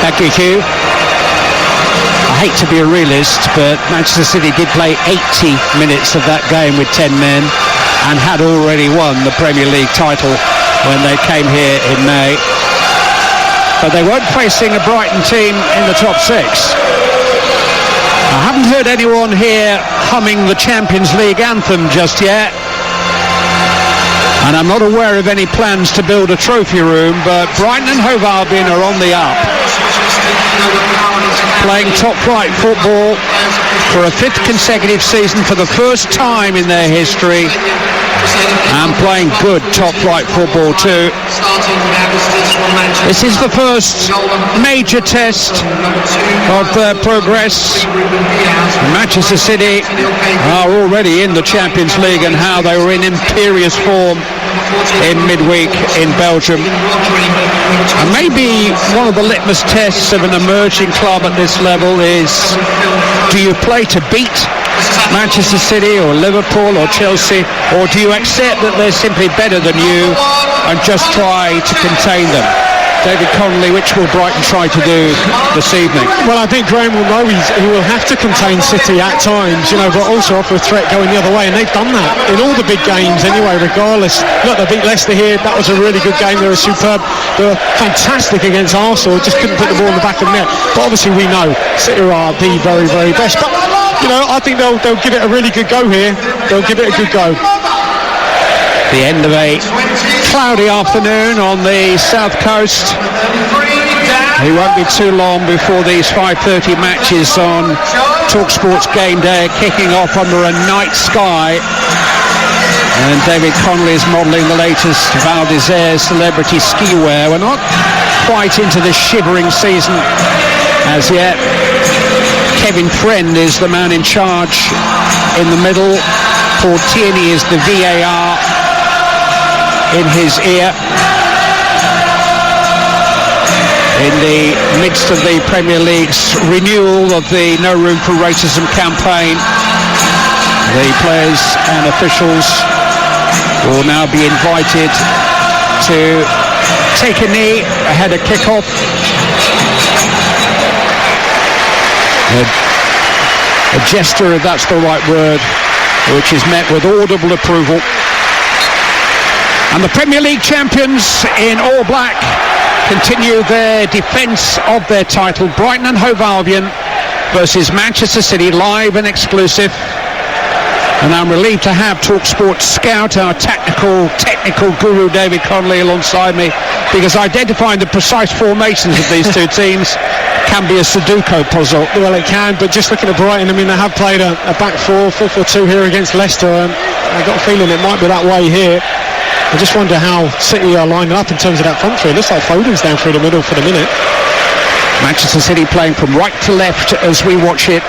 Thank you, Hugh. I hate to be a realist, but Manchester City did play 80 minutes of that game with 10 men and had already won the Premier League title when they came here in May. But they weren't facing a Brighton team in the top six. I haven't heard anyone here humming the Champions League anthem just yet. And I'm not aware of any plans to build a trophy room, but Brighton and Hove Albion are on the up, playing top-flight football for a fifth consecutive season for the first time in their history, and playing good top-flight football too. This is the first major test of their progress. Manchester City are already in the Champions League, and how they were in imperious form in midweek in Belgium. And maybe one of the litmus tests of an emerging club at this level is, do you play to beat Manchester City or Liverpool or Chelsea, or do you accept that they're simply better than you and just try to contain them? David Connolly, which will Brighton try to do this evening? Well, I think Graham will know he will have to contain City at times, but also offer a threat going the other way, and they've done that in all the big games anyway, regardless. Look, they beat Leicester here. That was a really good game. They were superb. They were fantastic against Arsenal. Just couldn't put the ball in the back of the net. But obviously we know City are the very, very best. But, I think they'll give it a really good go here. They'll give it a good go. The end of a cloudy afternoon on the south coast. It won't be too long before these 5:30 matches on TalkSport's Game Day kicking off under a night sky. And David Connolly is modelling the latest Val d'Isère celebrity ski wear. We're not quite into the shivering season as yet. Kevin Friend is the man in charge in the middle. Paul Tierney is the VAR in his ear. In the midst of the Premier League's renewal of the No Room for Racism campaign, the players and officials will now be invited to take a knee ahead of kick-off. A gesture, if that's the right word, which is met with audible approval. And the Premier League champions in all black continue their defence of their title. Brighton and Hove Albion versus Manchester City, live and exclusive. And I'm relieved to have TalkSport scout, our technical guru David Connolly alongside me, because identifying the precise formations of these two teams can be a Sudoku puzzle. Well, it can, but just looking at Brighton, they have played a back 4-4-2 here against Leicester, and I got a feeling it might be that way here. I just wonder how City are lining up in terms of that front three. It looks like Foden's down through the middle for the minute. Manchester City playing from right to left as we watch it,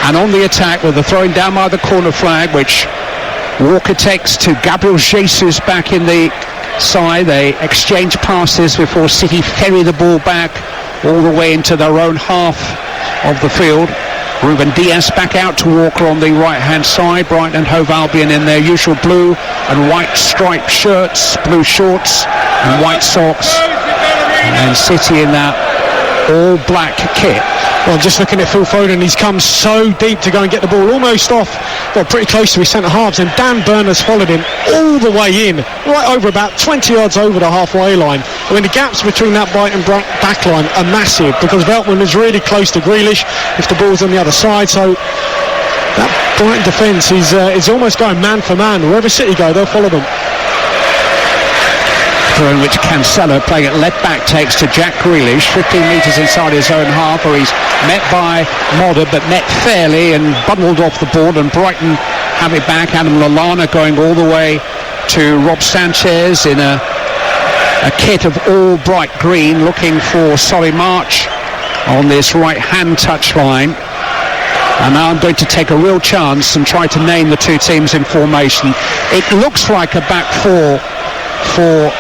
and on the attack with the throwing down by the corner flag, which Walker takes to Gabriel Jesus back in the side. They exchange passes before City ferry the ball back all the way into their own half of the field. Ruben Dias back out to Walker on the right-hand side. Brighton and Hove Albion in their usual blue and white striped shirts, blue shorts and white socks. And City in that all-black kit. Well, just looking at Phil Foden, he's come so deep to go and get the ball almost off, pretty close to his centre-halves, and Dan Burner's followed him all the way in, right over about 20 yards over the halfway line. The gaps between that Brighton back line are massive, because Veltman is really close to Grealish if the ball's on the other side, so that Brighton defence is almost going man for man. Wherever City go, they'll follow them. In which Cancelo, playing at left back, takes to Jack Grealish, 15 metres inside his own half, where he's met by Modder, but met fairly and bundled off the board, and Brighton have it back. Adam Lallana going all the way to Rob Sanchez in a kit of all bright green, looking for Solly March on this right-hand touchline. And now I'm going to take a real chance and try to name the two teams in formation. It looks like a back four for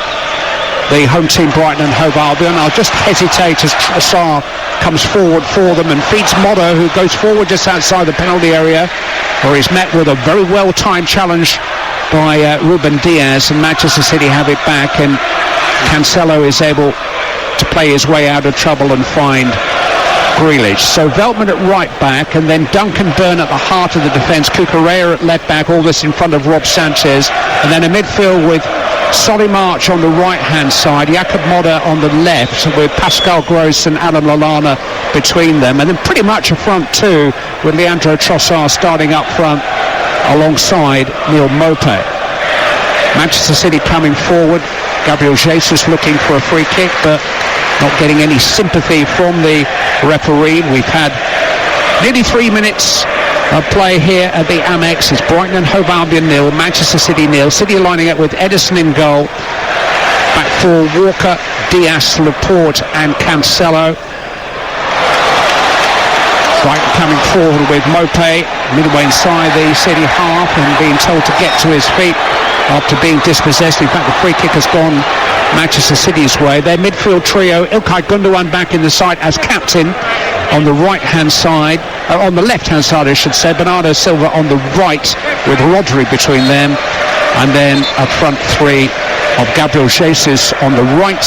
the home team Brighton and Hove Albion. I'll just hesitate as Trossard comes forward for them and feeds Modder, who goes forward just outside the penalty area, where he's met with a very well-timed challenge by Ruben Dias, and Manchester City have it back, and Cancelo is able to play his way out of trouble and find Grealish. So Veltman at right back, and then Duncan Byrne at the heart of the defence, Cucurella at left back, all this in front of Rob Sanchez, and then a midfield with Solly March on the right hand side, Jakob Modder on the left, with Pascal Gross and Adam Lallana between them, and then pretty much a front two with Leandro Trossard starting up front alongside Neil Maupay. Manchester City coming forward, Gabriel Jesus looking for a free kick, but not getting any sympathy from the referee. We've had nearly 3 minutes of play here at the Amex. It's Brighton and Hove Albion 0, Manchester City 0. City lining up with Edison in goal. Back four, Walker, Diaz, Laporte and Cancelo. Brighton coming forward with Maupay midway inside the City half and being told to get to his feet after being dispossessed. In fact, the free kick has gone Manchester City's way. Their midfield trio, İlkay Gündoğan back in the side as captain on the right-hand side, on the left-hand side I should say, Bernardo Silva on the right with Rodri between them, and then a front three of Gabriel Jesus on the right,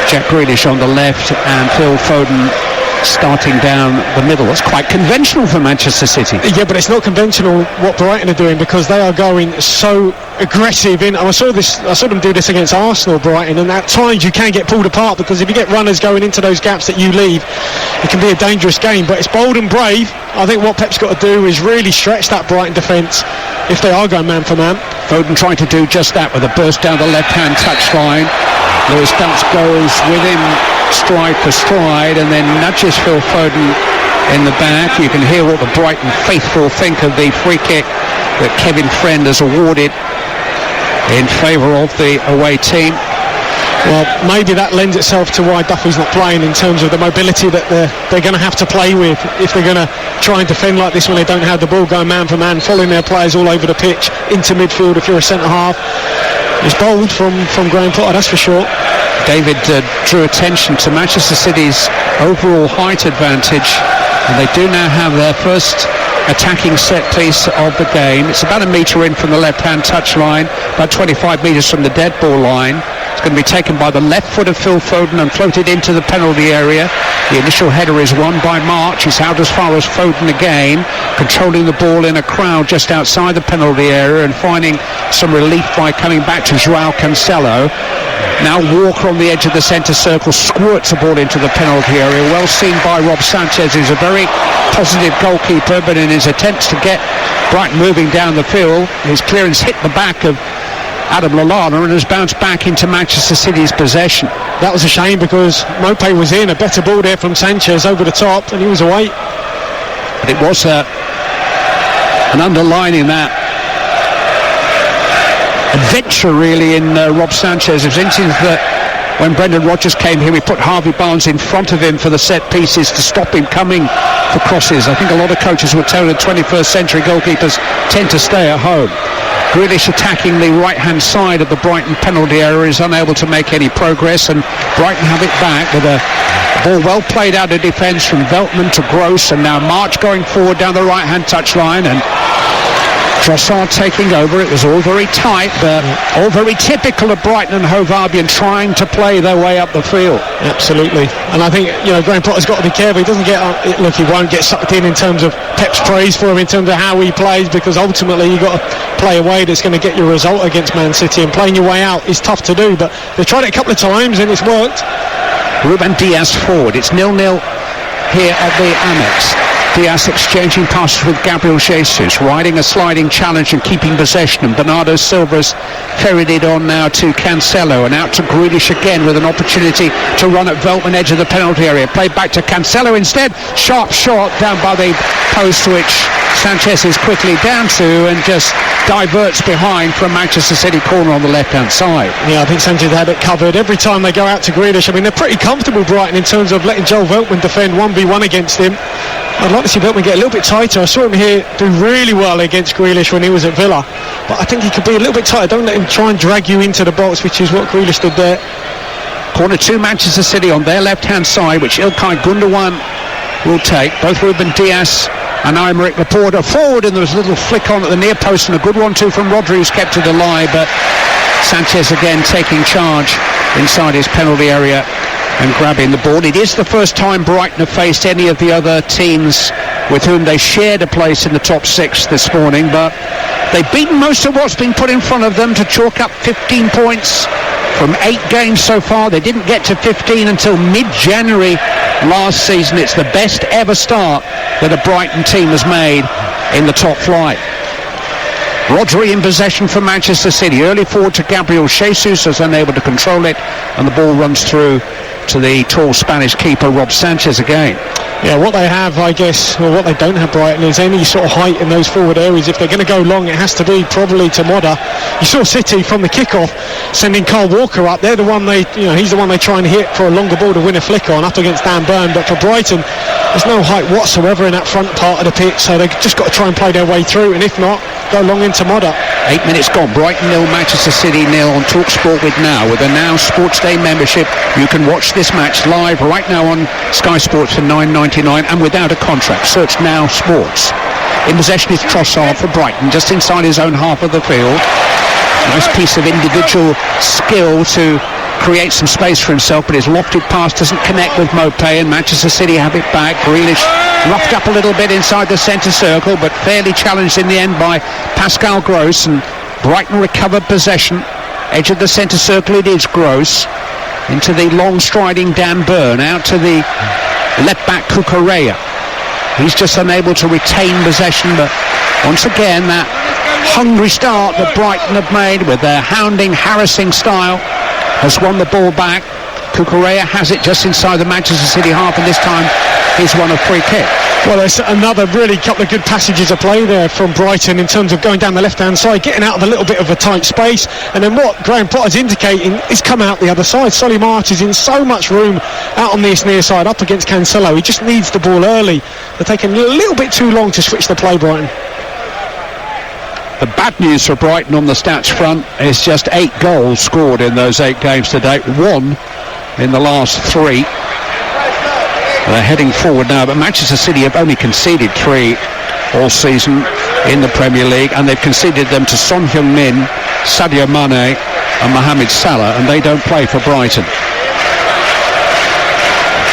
Jack Grealish on the left, and Phil Foden starting down the middle. That's quite conventional for Manchester City. Yeah, but it's not conventional what Brighton are doing, because they are going so aggressive in. I saw them do this against Arsenal, Brighton, and at times you can get pulled apart, because if you get runners going into those gaps that you leave, it can be a dangerous game. But it's bold and brave. I think what Pep's got to do is really stretch that Brighton defence if they are going man for man. Foden trying to do just that with a burst down the left-hand touchline. Lewis Dunk goes with him stride for stride and then nudges Phil Foden in the back. You can hear what the Brighton faithful think of the free kick that Kevin Friend has awarded in favour of the away team. Well, maybe that lends itself to why Duffy's not playing, in terms of the mobility that they're going to have to play with if they're going to try and defend like this when they don't have the ball, going man for man, following their players all over the pitch into midfield if you're a centre half. It's bold from Graham Potter, that's for sure. David drew attention to Manchester City's overall height advantage, and they do now have their first attacking set piece of the game. It's about a metre in from the left-hand touchline, about 25 metres from the dead ball line. It's going to be taken by the left foot of Phil Foden and floated into the penalty area. The initial header is won by March. It's out as far as Foden again, controlling the ball in a crowd just outside the penalty area and finding some relief by coming back to Joao Cancelo. Now Walker on the edge of the centre circle squirts the ball into the penalty area. Well seen by Rob Sanchez, who's a very positive goalkeeper, but in his attempts to get Brighton moving down the field, his clearance hit the back of Adam Lallana and has bounced back into Manchester City's possession. That was a shame, because Maupay was in, a better ball there from Sanchez over the top, and he was away. But it was an underlining that adventure really in Rob Sanchez. It was interesting that when Brendan Rodgers came here, we put Harvey Barnes in front of him for the set pieces to stop him coming for crosses. I think a lot of coaches would tell that 21st century goalkeepers tend to stay at home. Grealish attacking the right-hand side of the Brighton penalty area is unable to make any progress, and Brighton have it back with a ball well played out of defence from Veltman to Gross, and now March going forward down the right-hand touchline, and Trossard taking over. It was all very tight, but all very typical of Brighton and Hove Albion trying to play their way up the field. Absolutely. And I think, Graham Potter's got to be careful. He doesn't he won't get sucked in terms of Pep's praise for him in terms of how he plays, because ultimately you've got to play a way that's going to get your result against Man City, and playing your way out is tough to do, but they've tried it a couple of times and it's worked. Ruben Diaz forward. It's 0-0 here at the Amex. Diaz exchanging passes with Gabriel Jesus, riding a sliding challenge and keeping possession, and Bernardo Silva's ferried it on now to Cancelo, and out to Grealish again with an opportunity to run at Veltman edge of the penalty area. Played back to Cancelo instead. Sharp shot down by the post, which Sanchez is quickly down to and just diverts behind from Manchester City corner on the left-hand side. Yeah, I think Sanchez had it covered. Every time they go out to Grealish, I mean, they're pretty comfortable, Brighton, in terms of letting Joel Veltman defend 1v1 against him. I'd like to see Veltman get a little bit tighter. I saw him here do really well against Grealish when he was at Villa, but I think he could be a little bit tighter. Don't let him try and drag you into the box, which is what Grealish did there. Corner to Manchester City on their left-hand side, which İlkay Gündoğan will take. Both Ruben Diaz and Aymeric Laporte are forward, and there was a little flick on at the near post and a good one too from Rodri, who's kept it alive, but Sanchez again taking charge inside his penalty area and grabbing the ball. It is the first time Brighton have faced any of the other teams with whom they shared a place in the top 6 this morning, but they've beaten most of what's been put in front of them to chalk up 15 points from 8 games so far. They didn't get to 15 until mid-January last season. It's the best ever start that a Brighton team has made in the top flight. Rodri in possession for Manchester City. Early forward to Gabriel Jesus, is unable to control it, and the ball runs through to the tall Spanish keeper Rob Sanchez again. Yeah, what they have, I guess, or what they don't have, Brighton, is any sort of height in those forward areas. If they're going to go long, it has to be probably to Modder. You saw City from the kick-off sending Kyle Walker up. They're the one he's the one they try and hit for a longer ball to win a flick on up against Dan Burn. But for Brighton, there's no height whatsoever in that front part of the pitch, so they've just got to try and play their way through, and if not, go long into Modder. 8 minutes gone. Brighton 0, Manchester City 0 on TalkSport with Now. With a Now Sports Day membership, you can watch this match live right now on Sky Sports for $9.99 and without a contract. Search Now Sports. In possession is Trossard for Brighton, just inside his own half of the field. Nice piece of individual skill to create some space for himself, but his lofted pass doesn't connect with Mopé, and Manchester City have it back. Grealish roughed up a little bit inside the centre circle, but fairly challenged in the end by Pascal Gross, and Brighton recovered possession. Edge of the centre circle, it is Gross. Into the long striding Dan Burn, out to the left back Cucurella. He's just unable to retain possession, but once again that hungry start that Brighton have made with their hounding, harassing style has won the ball back. Cucurella has it just inside the Manchester City half, and this time he's won a free kick. Well, there's another really couple of good passages of play there from Brighton in terms of going down the left-hand side, getting out of a little bit of a tight space, and then what Graham Potter's indicating is come out the other side. Solly March is in so much room out on this near side up against Cancelo. He just needs the ball early. They're taking a little bit too long to switch the play, Brighton. The bad news for Brighton on the stats front is just 8 goals scored in those 8 games to date, 1 in the last 3. They're heading forward now, but Manchester City have only conceded 3 all season in the Premier League, and they've conceded them to Son Heung-min, Sadio Mane and Mohamed Salah, and they don't play for Brighton.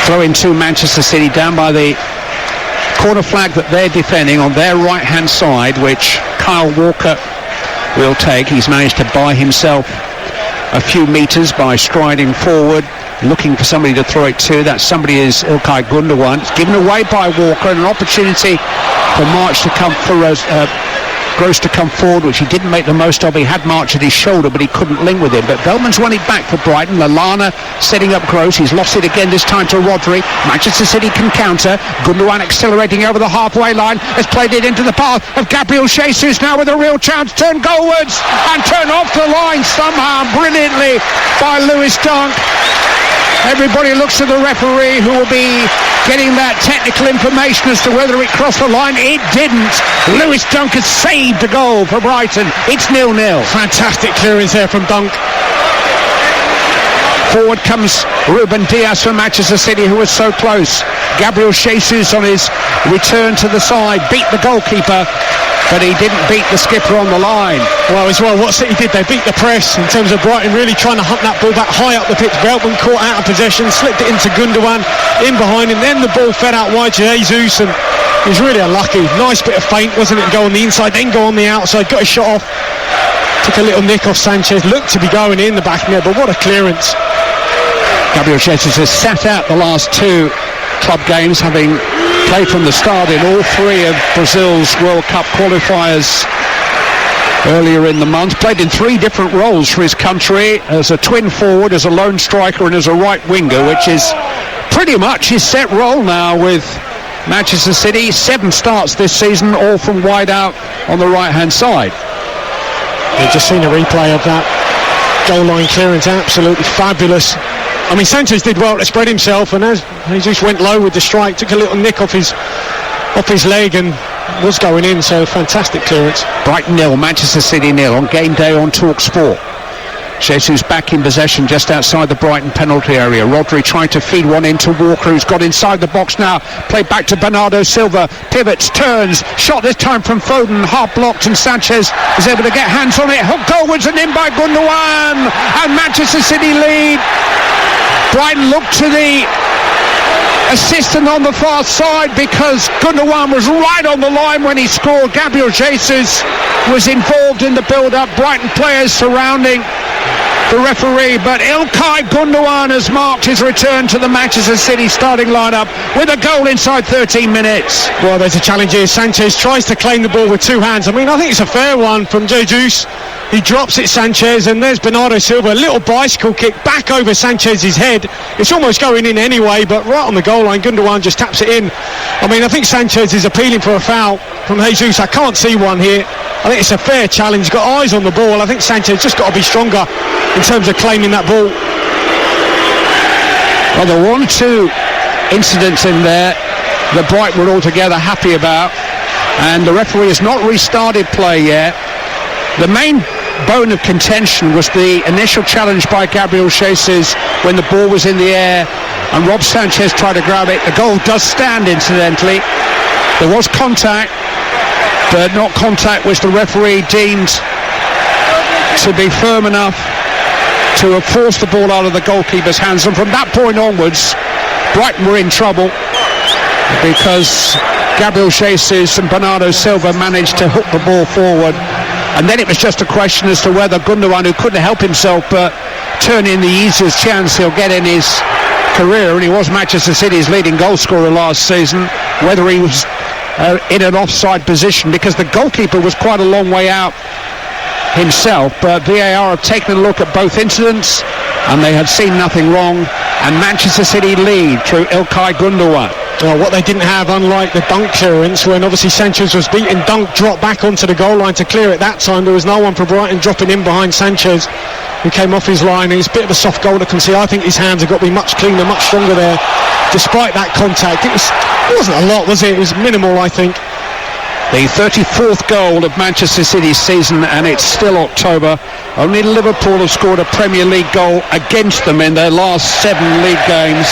Throw in to Manchester City down by the corner flag that they're defending on their right hand side, which Kyle Walker will take. He's managed to buy himself a few metres by striding forward, looking for somebody to throw it to. That somebody is Ilkay Gundogan. It's given away by Walker, and an opportunity for March to come for Gross to come forward, which he didn't make the most of. He had March at his shoulder, but he couldn't link with him. But Veltman's won it back for Brighton. Lallana setting up Gross. He's lost it again, this time to Rodri. Manchester City can counter. Gundogan accelerating over the halfway line, has played it into the path of Gabriel Jesus, now with a real chance. Turn goalwards and turn off the line somehow brilliantly by Lewis Dunk. Everybody looks to the referee, who will be getting that technical information as to whether it crossed the line. It didn't. Lewis Dunk has saved a goal for Brighton. It's 0-0. Fantastic clearance there from Dunk. Forward comes Ruben Dias for Manchester City, who was so close. Gabriel Jesus on his return to the side beat the goalkeeper, but he didn't beat the skipper on the line. Well, as well, what City did, they beat the press in terms of Brighton really trying to hunt that ball back high up the pitch. Veltman caught out of possession, slipped it into Gundogan, in behind him, then the ball fed out wide to Jesus, and he was really unlucky. Nice bit of feint, wasn't it? Go on the inside, then go on the outside, got his shot off, took a little nick off Sanchez, looked to be going in the back net, but what a clearance. Gabriel Jesus has sat out the last 2 club games, having played from the start in all 3 of Brazil's World Cup qualifiers earlier in the month. Played in 3 different roles for his country, as a twin forward, as a lone striker and as a right winger, which is pretty much his set role now with Manchester City. 7 starts this season, all from wide out on the right hand side. We've just seen a replay of that goal line clearance, absolutely fabulous. I mean, Sanchez did well to spread himself, and as Jesus went low with the strike, took a little nick off his leg and was going in, so fantastic clearance. Brighton 0, Manchester City 0 on game day on TalkSport. Jesus back in possession just outside the Brighton penalty area. Rodri trying to feed one into Walker, who's got inside the box now. Played back to Bernardo Silva. Pivots, turns, shot this time from Foden, half blocked, and Sanchez is able to get hands on it. Hook goalwards and in by Gundogan, and Manchester City lead Brighton look to the assistant on the far side because Gundogan was right on the line when he scored. Gabriel Jesus was involved in the build-up. Brighton players surrounding the referee, but Ilkay Gundogan has marked his return to the Manchester City starting lineup with a goal inside 13 minutes. Well, there's a challenge here. Sanchez tries to claim the ball with two hands. I mean, I think it's a fair one from Jesus. He drops it, Sanchez, and there's Bernardo Silva, a little bicycle kick back over Sanchez's head. It's almost going in anyway, but right on the goal line, Gundogan just taps it in. I mean, I think Sanchez is appealing for a foul from Jesus. I can't see one here. I think it's a fair challenge. He's got eyes on the ball. I think Sanchez just got to be stronger in terms of claiming that ball. Well, there were 1-2 incidents in there that Brighton were altogether happy about, and the referee has not restarted play yet. The main bone of contention was the initial challenge by Gabriel Jesus when the ball was in the air and Rob Sanchez tried to grab it. The goal does stand, incidentally. There was contact, but not contact which the referee deemed to be firm enough to have forced the ball out of the goalkeeper's hands. And from that point onwards, Brighton were in trouble because Gabriel Jesus and Bernardo Silva managed to hook the ball forward. And then it was just a question as to whether Gundogan, who couldn't help himself but turn in the easiest chance he'll get in his career, and he was Manchester City's leading goal scorer last season, whether he was in an offside position, because the goalkeeper was quite a long way out himself. But VAR have taken a look at both incidents and they have seen nothing wrong, and Manchester City lead through Ilkay Gundogan. Well, what they didn't have, unlike the dunk clearance, when obviously Sanchez was beaten, Dunk dropped back onto the goal line to clear it that time. There was no one for Brighton dropping in behind Sanchez, who came off his line. It's a bit of a soft goal to concede. I think his hands have got to be much cleaner, much stronger there, despite that contact. It wasn't a lot, was it? It was minimal, I think. The 34th goal of Manchester City's season, and it's still October. Only Liverpool have scored a Premier League goal against them in their last 7 league games.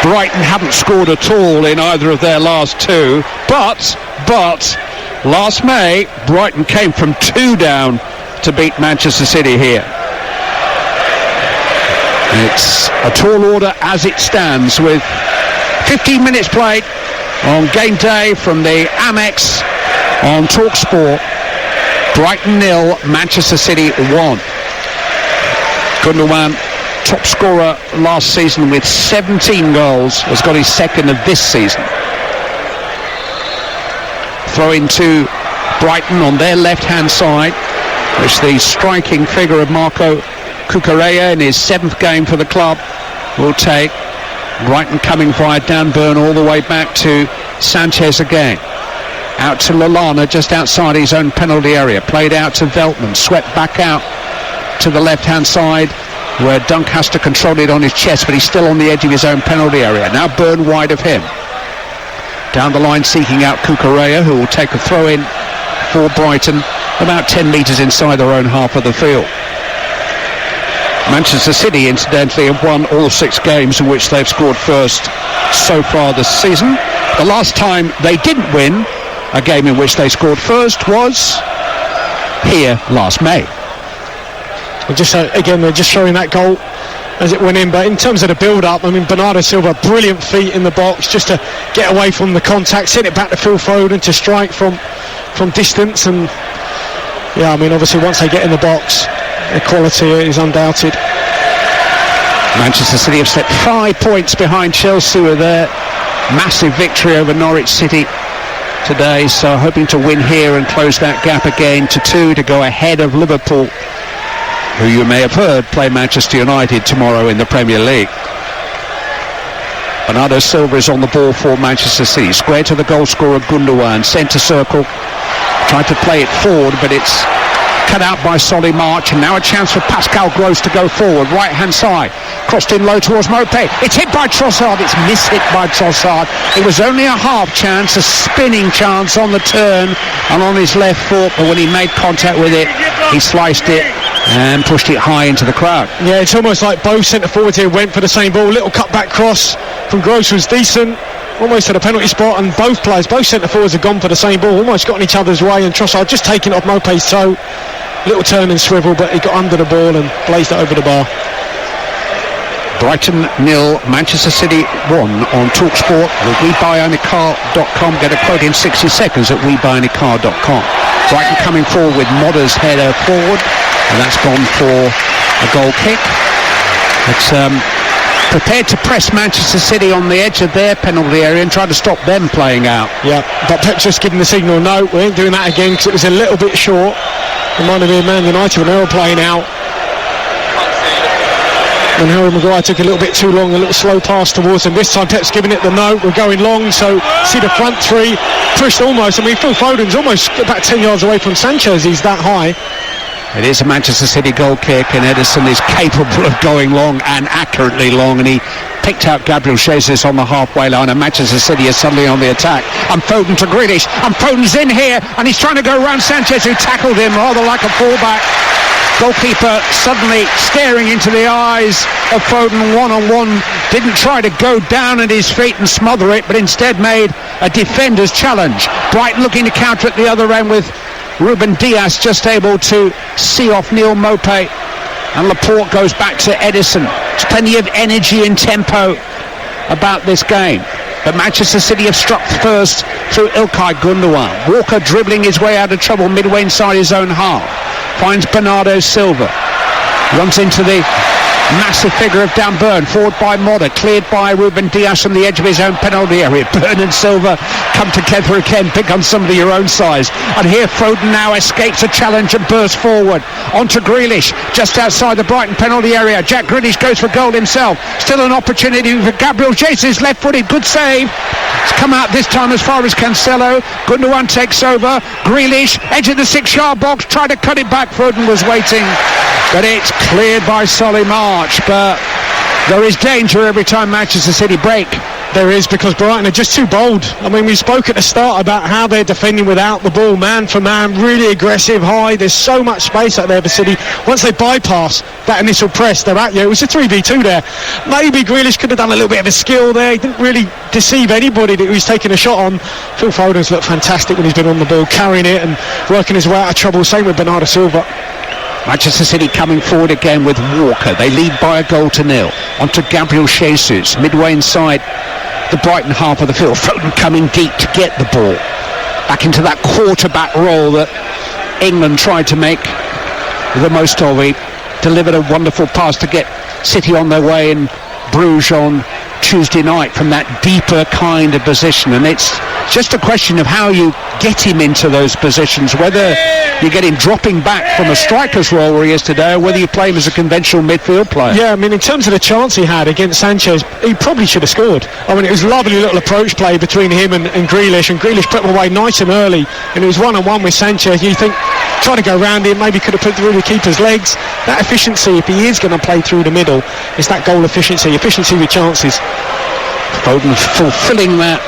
Brighton haven't scored at all in either of their last 2. But last May, Brighton came from 2 down to beat Manchester City here. It's a tall order as it stands, with 15 minutes played on game day from the Amex on TalkSport. Brighton 0, Manchester City 1. Gundogan, top scorer last season with 17 goals, has got his second of this season. Throw into Brighton on their left-hand side, which the striking figure of Marco Cucurella in his 7th game for the club will take. Brighton coming via Dan Burn all the way back to Sanchez again. Out to Lallana just outside his own penalty area. Played out to Veltman. Swept back out to the left-hand side where Dunk has to control it on his chest, but he's still on the edge of his own penalty area. Now Burn wide of him. Down the line seeking out Cucurella, who will take a throw-in for Brighton about 10 metres inside their own half of the field. Manchester City, incidentally, have won all 6 games in which they've scored first so far this season. The last time they didn't win a game in which they scored first was here last May. Again, they're just showing that goal as it went in, but in terms of the build-up, I mean, Bernardo Silva, brilliant feet in the box just to get away from the contact, send it back to Phil Foden to strike from distance, and yeah, I mean, obviously once they get in the box, the quality is undoubted. Manchester City have slipped 5 points behind Chelsea with their massive victory over Norwich City today, so hoping to win here and close that gap again to 2 to go ahead of Liverpool, who you may have heard play Manchester United tomorrow in the Premier League. Bernardo Silva is on the ball for Manchester City. Square to the goal scorer Gundogan, centre circle. Tried to play it forward, but it's cut out by Solly March, and now a chance for Pascal Gross to go forward, right hand side, crossed in low towards Mopé. It's hit by Trossard, it's mishit by Trossard. It was only a half chance, a spinning chance on the turn and on his left foot, but when he made contact with it, he sliced it and pushed it high into the crowd. Yeah, it's almost like both centre forwards here went for the same ball. Little cut back cross from Gross was decent, almost at a penalty spot, and both centre forwards have gone for the same ball, almost got in each other's way, and Trossard just taking it off Mopé's toe. Little turn and swivel, but he got under the ball and blazed it over the bar. Brighton 0, Manchester City 1 on TalkSport with WeBuyAnyCar.com. Get a quote in 60 seconds at WeBuyAnyCar.com. Brighton coming forward with Modder's header forward, and that's gone for a goal kick. It's prepared to press Manchester City on the edge of their penalty area and try to stop them playing out. Yeah, but Pep's just giving the signal, no, we ain't doing that again, because it was a little bit short. Reminded me of Man United when they were playing out. And Harry Maguire took a little bit too long, a little slow pass towards him. This time Pep's giving it the no, we're going long, so see the front three pushed almost. I mean, Phil Foden's almost about 10 yards away from Sanchez, he's that high. It is a Manchester City goal kick, and Edison is capable of going long and accurately long, and he picked out Gabriel Jesus on the halfway line, and Manchester City is suddenly on the attack. And Foden to Grealish, and Foden's in here, and he's trying to go around Sanchez, who tackled him rather like a fullback. Goalkeeper suddenly staring into the eyes of Foden one-on-one, didn't try to go down at his feet and smother it, but instead made a defender's challenge. Brighton looking to counter at the other end with Ruben Dias just able to see off Neil Maupay, and Laporte goes back to Edison. There's plenty of energy and tempo about this game, but Manchester City have struck first through Ilkay Gundogan. Walker dribbling his way out of trouble midway inside his own half, finds Bernardo Silva, runs into the massive figure of Dan Burn, forward by Modder, cleared by Ruben Dias from the edge of his own penalty area. Burn and Silva come together again, pick on somebody your own size, and here Foden now escapes a challenge and bursts forward onto Grealish just outside the Brighton penalty area. Jack Grealish goes for goal himself, still an opportunity for Gabriel Jesus, left-footed, good save. It's come out this time as far as Cancelo. Gundogan takes over, Grealish edge of the 6-yard box, tried to cut it back, Foden was waiting, but it's cleared by Solly March. But there is danger every time Manchester City break. There is, because Brighton are just too bold. I mean, we spoke at the start about how they're defending without the ball, man for man, really aggressive, high. There's so much space out there for City. Once they bypass that initial press, they're at you. It was a 3v2 there. Maybe Grealish could have done a little bit of a skill there. He didn't really deceive anybody that he was taking a shot on. Phil Foden's looked fantastic when he's been on the ball, carrying it and working his way out of trouble. Same with Bernardo Silva. Manchester City coming forward again with Walker. They lead by 1-0. Onto Gabriel Jesus, midway inside the Brighton half of the field. Foden coming deep to get the ball back into that quarterback role that England tried to make the most of. He delivered a wonderful pass to get City on their way in Bruges on Tuesday night from that deeper kind of position, and it's just a question of how you get him into those positions, whether you get him dropping back from a striker's role where he is today, or whether you play him as a conventional midfield player. Yeah, I mean, in terms of the chance he had against Sanchez, he probably should have scored. I mean, it was a lovely little approach play between him and Grealish, and Grealish put him away nice and early, and it was one-on-one with Sanchez. You think, trying to go around him, maybe could have put through the keeper's legs. That efficiency, if he is going to play through the middle, it's that goal efficiency with chances. Foden fulfilling that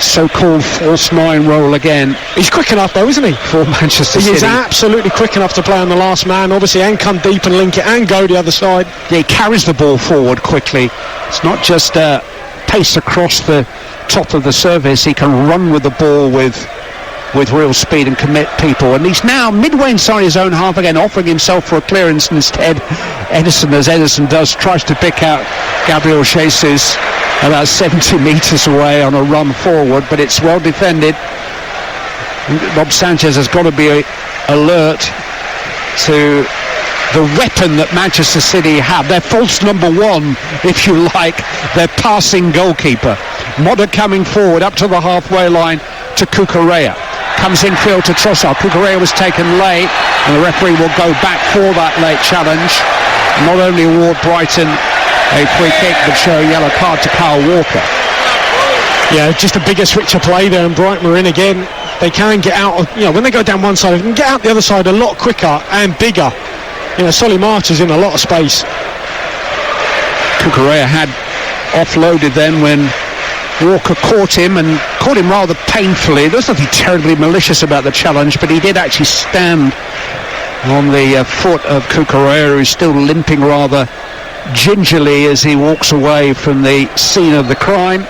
so-called false nine role again. He's quick enough though, isn't he? For Manchester City. He is absolutely quick enough to play on the last man, obviously, and come deep and link it and go the other side. Yeah, he carries the ball forward quickly. It's not just pace across the top of the surface. He can run with the ball with real speed and commit people, and he's now midway inside his own half again, offering himself for a clearance, and instead Edison does, tries to pick out Gabriel Jesus about 70 metres away on a run forward, but it's well defended. Rob Sanchez has got to be alert to the weapon that Manchester City have, their false number one, if you like, their passing goalkeeper. Modder coming forward up to the halfway line to Cucurella. Comes infield to Trossard. Cucurella was taken late, and the referee will go back for that late challenge. Not only award Brighton a free kick, but show a yellow card to Kyle Walker. Yeah, just a bigger switch of play there, and Brighton are in again. They can get out, when they go down one side, they can get out the other side a lot quicker and bigger. Solly March is in a lot of space. Cucurella had offloaded then when Walker caught him rather painfully. There's nothing terribly malicious about the challenge, but he did actually stand on the foot of Cucurella, who's still limping rather gingerly as he walks away from the scene of the crime,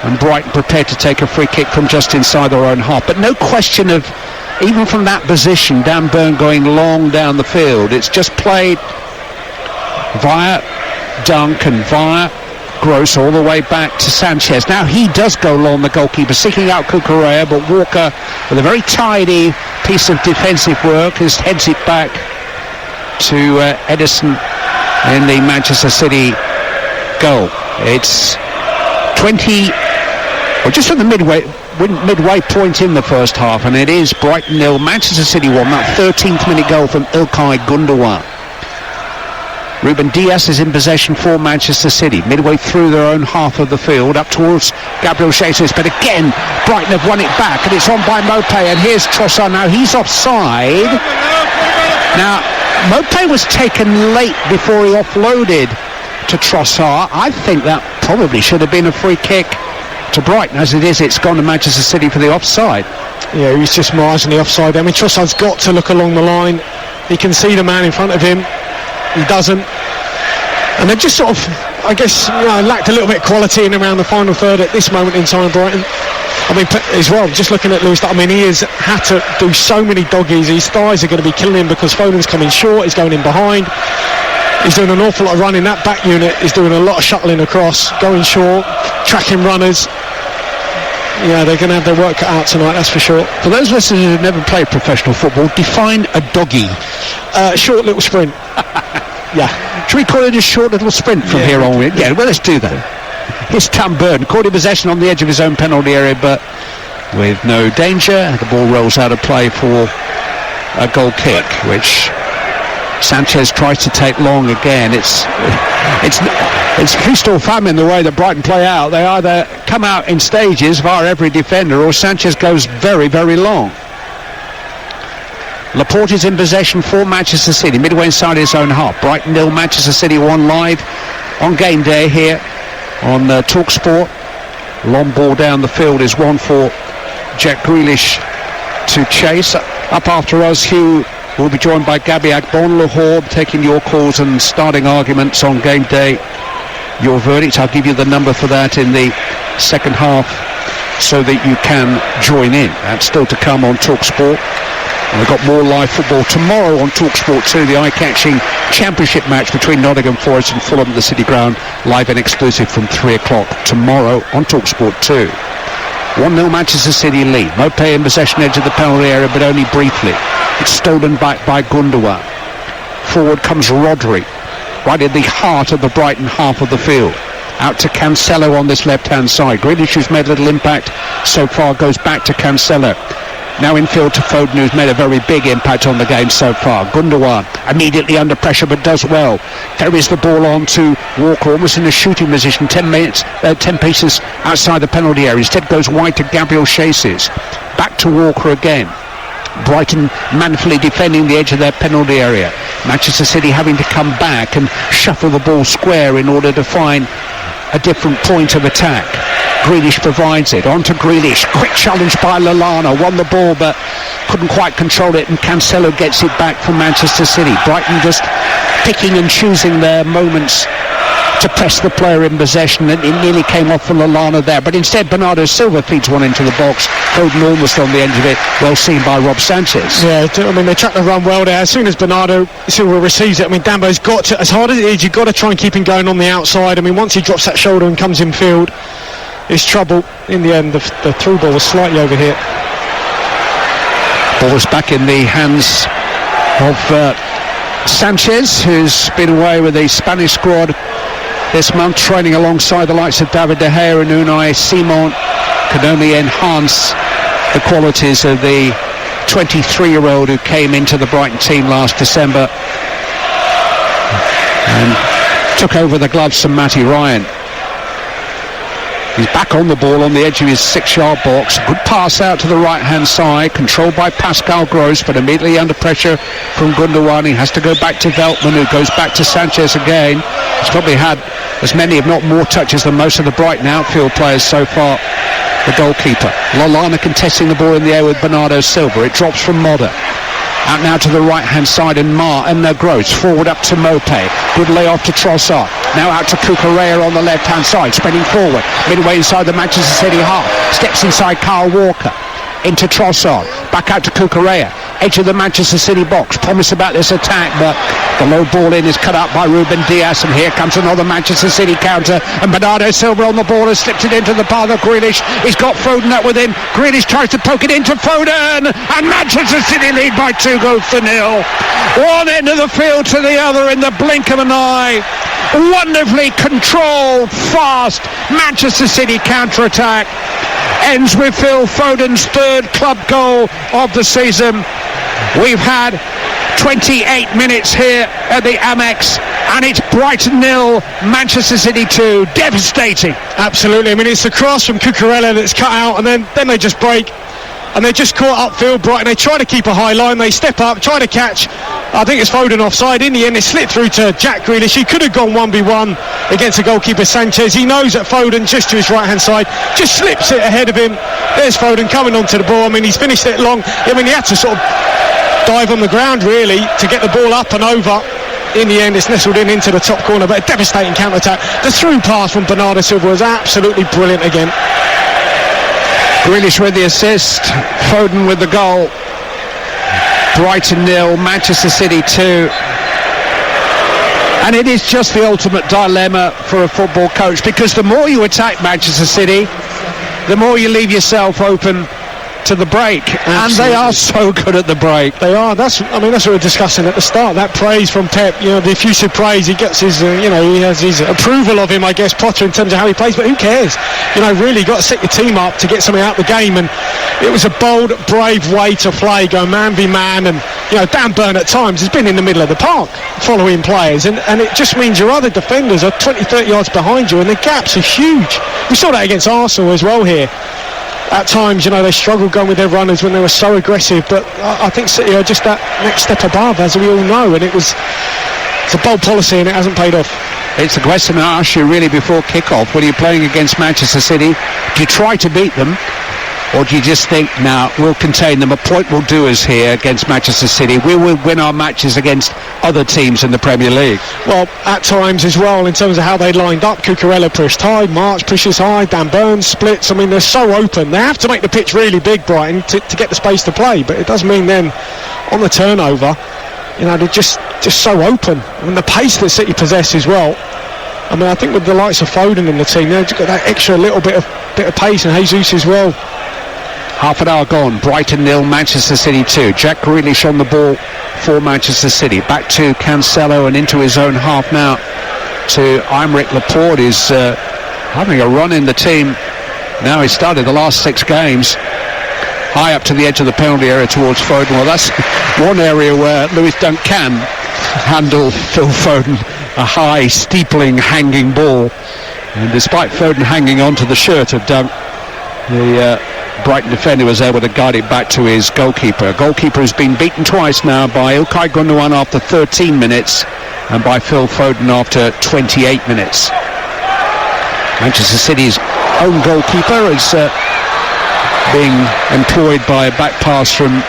and Brighton prepared to take a free kick from just inside their own half. But no question of, even from that position, Dan Burn going long down the field. It's just played via dunk, and via Gross all the way back to Sanchez. Now he does go long, the goalkeeper, seeking out Cucurella, but Walker, with a very tidy piece of defensive work, has heads it back to Edison in the Manchester City goal. It's 20, or just at the midway point in the first half, and it is Brighton 0, Manchester City 1. That 13th minute goal from Ilkay Gundogan. Ruben Dias is in possession for Manchester City, midway through their own half of the field, up towards Gabriel Jesus, but again Brighton have won it back, and it's on by Maupay, and here's Trossard. Now he's offside. Now Maupay was taken late before he offloaded to Trossard. I think that probably should have been a free kick to Brighton. As it is, it's gone to Manchester City for the offside. Yeah, he's just miles on the offside. I mean, Trossard's got to look along the line. He can see the man in front of him. He doesn't. And they've just sort of, I guess, lacked a little bit of quality in around the final third at this moment in time, Brighton. I mean, as well, just looking at Lewis, I mean, he has had to do so many doggies. His thighs are going to be killing him because Foden's coming short. He's going in behind. He's doing an awful lot of running. That back unit is doing a lot of shuttling across, going short, tracking runners. Yeah, they're going to have their work cut out tonight, that's for sure. For those listeners who have never played professional football, define a doggy. Short little sprint. Yeah. Should we call it a short little sprint from here on? Yeah, well, let's do that. Here's Dan Burn, caught in possession on the edge of his own penalty area, but with no danger. The ball rolls out of play for a goal kick, which Sanchez tries to take long again. It's feast or famine the way that Brighton play out. They either come out in stages via every defender, or Sanchez goes very, very long. Laporte is in possession for Manchester City, midway inside his own half. Brighton 0, Manchester City 1, live on game day here on TalkSport. Long ball down the field is one for Jack Grealish to chase. Up after us, Hugh will be joined by Gabby Agbon-Lahore, taking your calls and starting arguments on game day. Your verdict, I'll give you the number for that in the second half so that you can join in. That's still to come on TalkSport. And we've got more live football tomorrow on TalkSport 2, the eye-catching championship match between Nottingham Forest and Fulham at the City Ground, live and exclusive from 3 o'clock tomorrow on TalkSport 2. 1-0 Manchester City lead. Maupay in possession edge of the penalty area, but only briefly. It's stolen back by Gundogan. Forward comes Rodri, right in the heart of the Brighton half of the field. Out to Cancelo on this left-hand side. Grealish, who's made a little impact so far, goes back to Cancelo. Now infield to Foden, who's made a very big impact on the game so far. Gundogan immediately under pressure, but does well. Ferries the ball on to Walker, almost in a shooting position, 10 paces outside the penalty area. Instead goes wide to Gabriel Jesus. Back to Walker again. Brighton manfully defending the edge of their penalty area. Manchester City having to come back and shuffle the ball square in order to find a different point of attack. Grealish provides it. On to Grealish. Quick challenge by Lallana. Won the ball but couldn't quite control it, and Cancelo gets it back from Manchester City. Brighton just picking and choosing their moments to press the player in possession, and it nearly came off for Lallana there, but instead Bernardo Silva feeds one into the box. Foden almost on the end of it. Well seen by Rob Sanchez. Yeah, I mean, they track the run well there. As soon as Bernardo Silva receives it, I mean, Dambo's got to, as hard as it is, you've got to try and keep him going on the outside. I mean, once he drops that shoulder and comes in field, it's trouble. In the end, the through ball was slightly over here. Ball is back in the hands of Sanchez, who's been away with the Spanish squad this month, training alongside the likes of David De Gea and Unai Simon. Can only enhance the qualities of the 23-year-old who came into the Brighton team last December and took over the gloves from Matty Ryan. He's back on the ball on the edge of his 6-yard box. Good pass out to the right-hand side, controlled by Pascal Gross, but immediately under pressure from Gundogan. He has to go back to Veltman, who goes back to Sanchez again. He's probably had as many, if not more, touches than most of the Brighton outfield players so far. The goalkeeper. Lallana contesting the ball in the air with Bernardo Silva. It drops from Modder. Out now to the right-hand side, and Gross forward up to Maupay. Good layoff to Trossard. Now out to Cucurella on the left-hand side, spreading forward. Midway inside the Manchester City half. Steps inside Kyle Walker. into Trossard, back out to Cucurella, edge of the Manchester City box. Promise about this attack, but the low ball in is cut out by Ruben Dias, and here comes another Manchester City counter, and Bernardo Silva on the ball has slipped it into the path of Grealish. He's got Foden up with him. Grealish tries to poke it into Foden, and Manchester City lead by 2-0. One end of the field to the other in the blink of an eye. Wonderfully controlled, fast Manchester City counter-attack ends with Phil Foden's third club goal of the season. We've had 28 minutes here at the Amex, and it's Brighton 0, Manchester City 2. Devastating. Absolutely. I mean, it's the cross from Cucurella that's cut out, and then they just break. And they're just caught upfield, Brighton. They try to keep a high line. They step up, try to catch. I think it's Foden offside. In the end, it slipped through to Jack Grealish. He could have gone 1v1 against the goalkeeper, Sanchez. He knows that Foden, just to his right-hand side, just slips it ahead of him. There's Foden coming onto the ball. I mean, he's finished it long. I mean, he had to sort of dive on the ground, really, to get the ball up and over. In the end, it's nestled into the top corner, but a devastating counter-attack. The through pass from Bernardo Silva was absolutely brilliant again. Grealish with the assist, Foden with the goal. Brighton 0, Manchester City 2. And it is just the ultimate dilemma for a football coach, because the more you attack Manchester City, the more you leave yourself open to the break. Absolutely. And they are so good at the break. They are. That's what we were discussing at the start. That praise from Pep, the effusive praise. He gets his, he has his approval of him, I guess, Potter, in terms of how he plays. But who cares? Really, got to set your team up to get something out of the game. And it was a bold, brave way to play, go man v man. And Dan Burn at times has been in the middle of the park following players, and it just means your other defenders are 20-30 yards behind you, and the gaps are huge. We saw that against Arsenal as well here. At times, they struggled going with their runners when they were so aggressive, but I think City are just that next step above, as we all know, and it's a bold policy, and it hasn't paid off. It's a question I ask you really before kick-off. When you're playing against Manchester City, do you try to beat them, or do you just think, we'll contain them, a point will do us here against Manchester City, we will win our matches against other teams in the Premier League? Well, at times as well, in terms of how they lined up. Cucurella pushed high, March pushes high, Dan Burns splits. I mean, they're so open. They have to make the pitch really big, Brighton, to get the space to play, but it does mean then, on the turnover, they're just so open. And the pace that City possess as well. I mean, I think with the likes of Foden in the team, they've got that extra little bit of pace, and Jesus as well. Half an hour gone. Brighton 0, Manchester City 2. Jack Grealish on the ball for Manchester City. Back to Cancelo and into his own half now to Aymeric Laporte. Is having a run in the team. Now he's started the last 6 games. High up to the edge of the penalty area towards Foden. Well, that's one area where Lewis Dunk can handle Phil Foden. A high, steepling, hanging ball. And despite Foden hanging onto the shirt of Dunk, the Brighton defender was able to guide it back to his goalkeeper. Goalkeeper has been beaten twice now by Ilkay Gundogan after 13 minutes and by Phil Foden after 28 minutes. Manchester City's own goalkeeper is being employed by a back pass from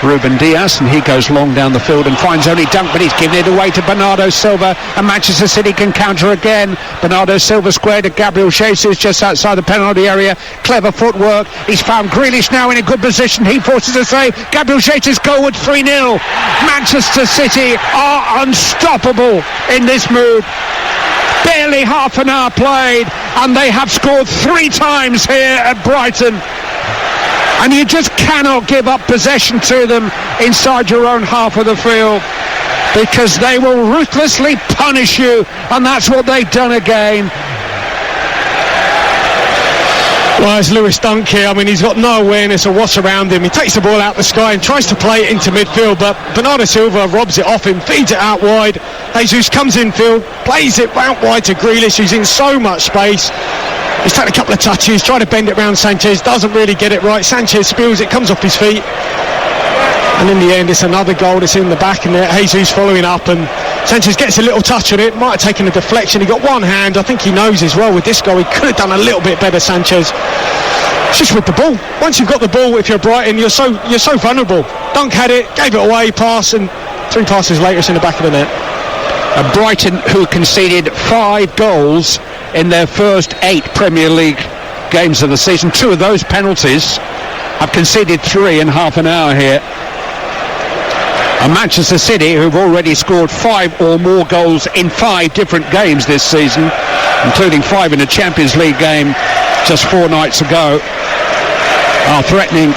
Ruben Dias, and he goes long down the field and finds only Dunk, but he's given it away to Bernardo Silva, and Manchester City can counter again. Bernardo Silva square to Gabriel Jesus just outside the penalty area. Clever footwork. He's found Grealish now in a good position. He forces a save. Gabriel Jesus goalward 3-0. Manchester City are unstoppable in this mood. Barely half an hour played, and they have scored 3 times here at Brighton. And you just cannot give up possession to them inside your own half of the field, because they will ruthlessly punish you, and that's what they've done again. Well, it's Lewis Dunk here. I mean, he's got no awareness of what's around him. He takes the ball out the sky and tries to play it into midfield, but Bernardo Silva robs it off him, feeds it out wide. Jesus comes infield, plays it out wide to Grealish, who's in so much space. He's taken a couple of touches, tried to bend it round Sanchez, doesn't really get it right. Sanchez spills it, comes off his feet. And in the end, it's another goal that's in the back, and Jesus following up, and Sanchez gets a little touch on it, might have taken a deflection. He got one hand. I think he knows as well with this goal he could have done a little bit better, Sanchez. It's just with the ball. Once you've got the ball, if you're Brighton, you're so vulnerable. Dunk had it, gave it away, pass, and 3 passes later it's in the back of the net. And Brighton, who conceded 5 goals in their first 8 Premier League games of the season, 2 of those penalties. have conceded 3 in half an hour here. And Manchester City, who've already scored 5 or more goals in 5 different games this season, including 5 in a Champions League game just 4 nights ago, are threatening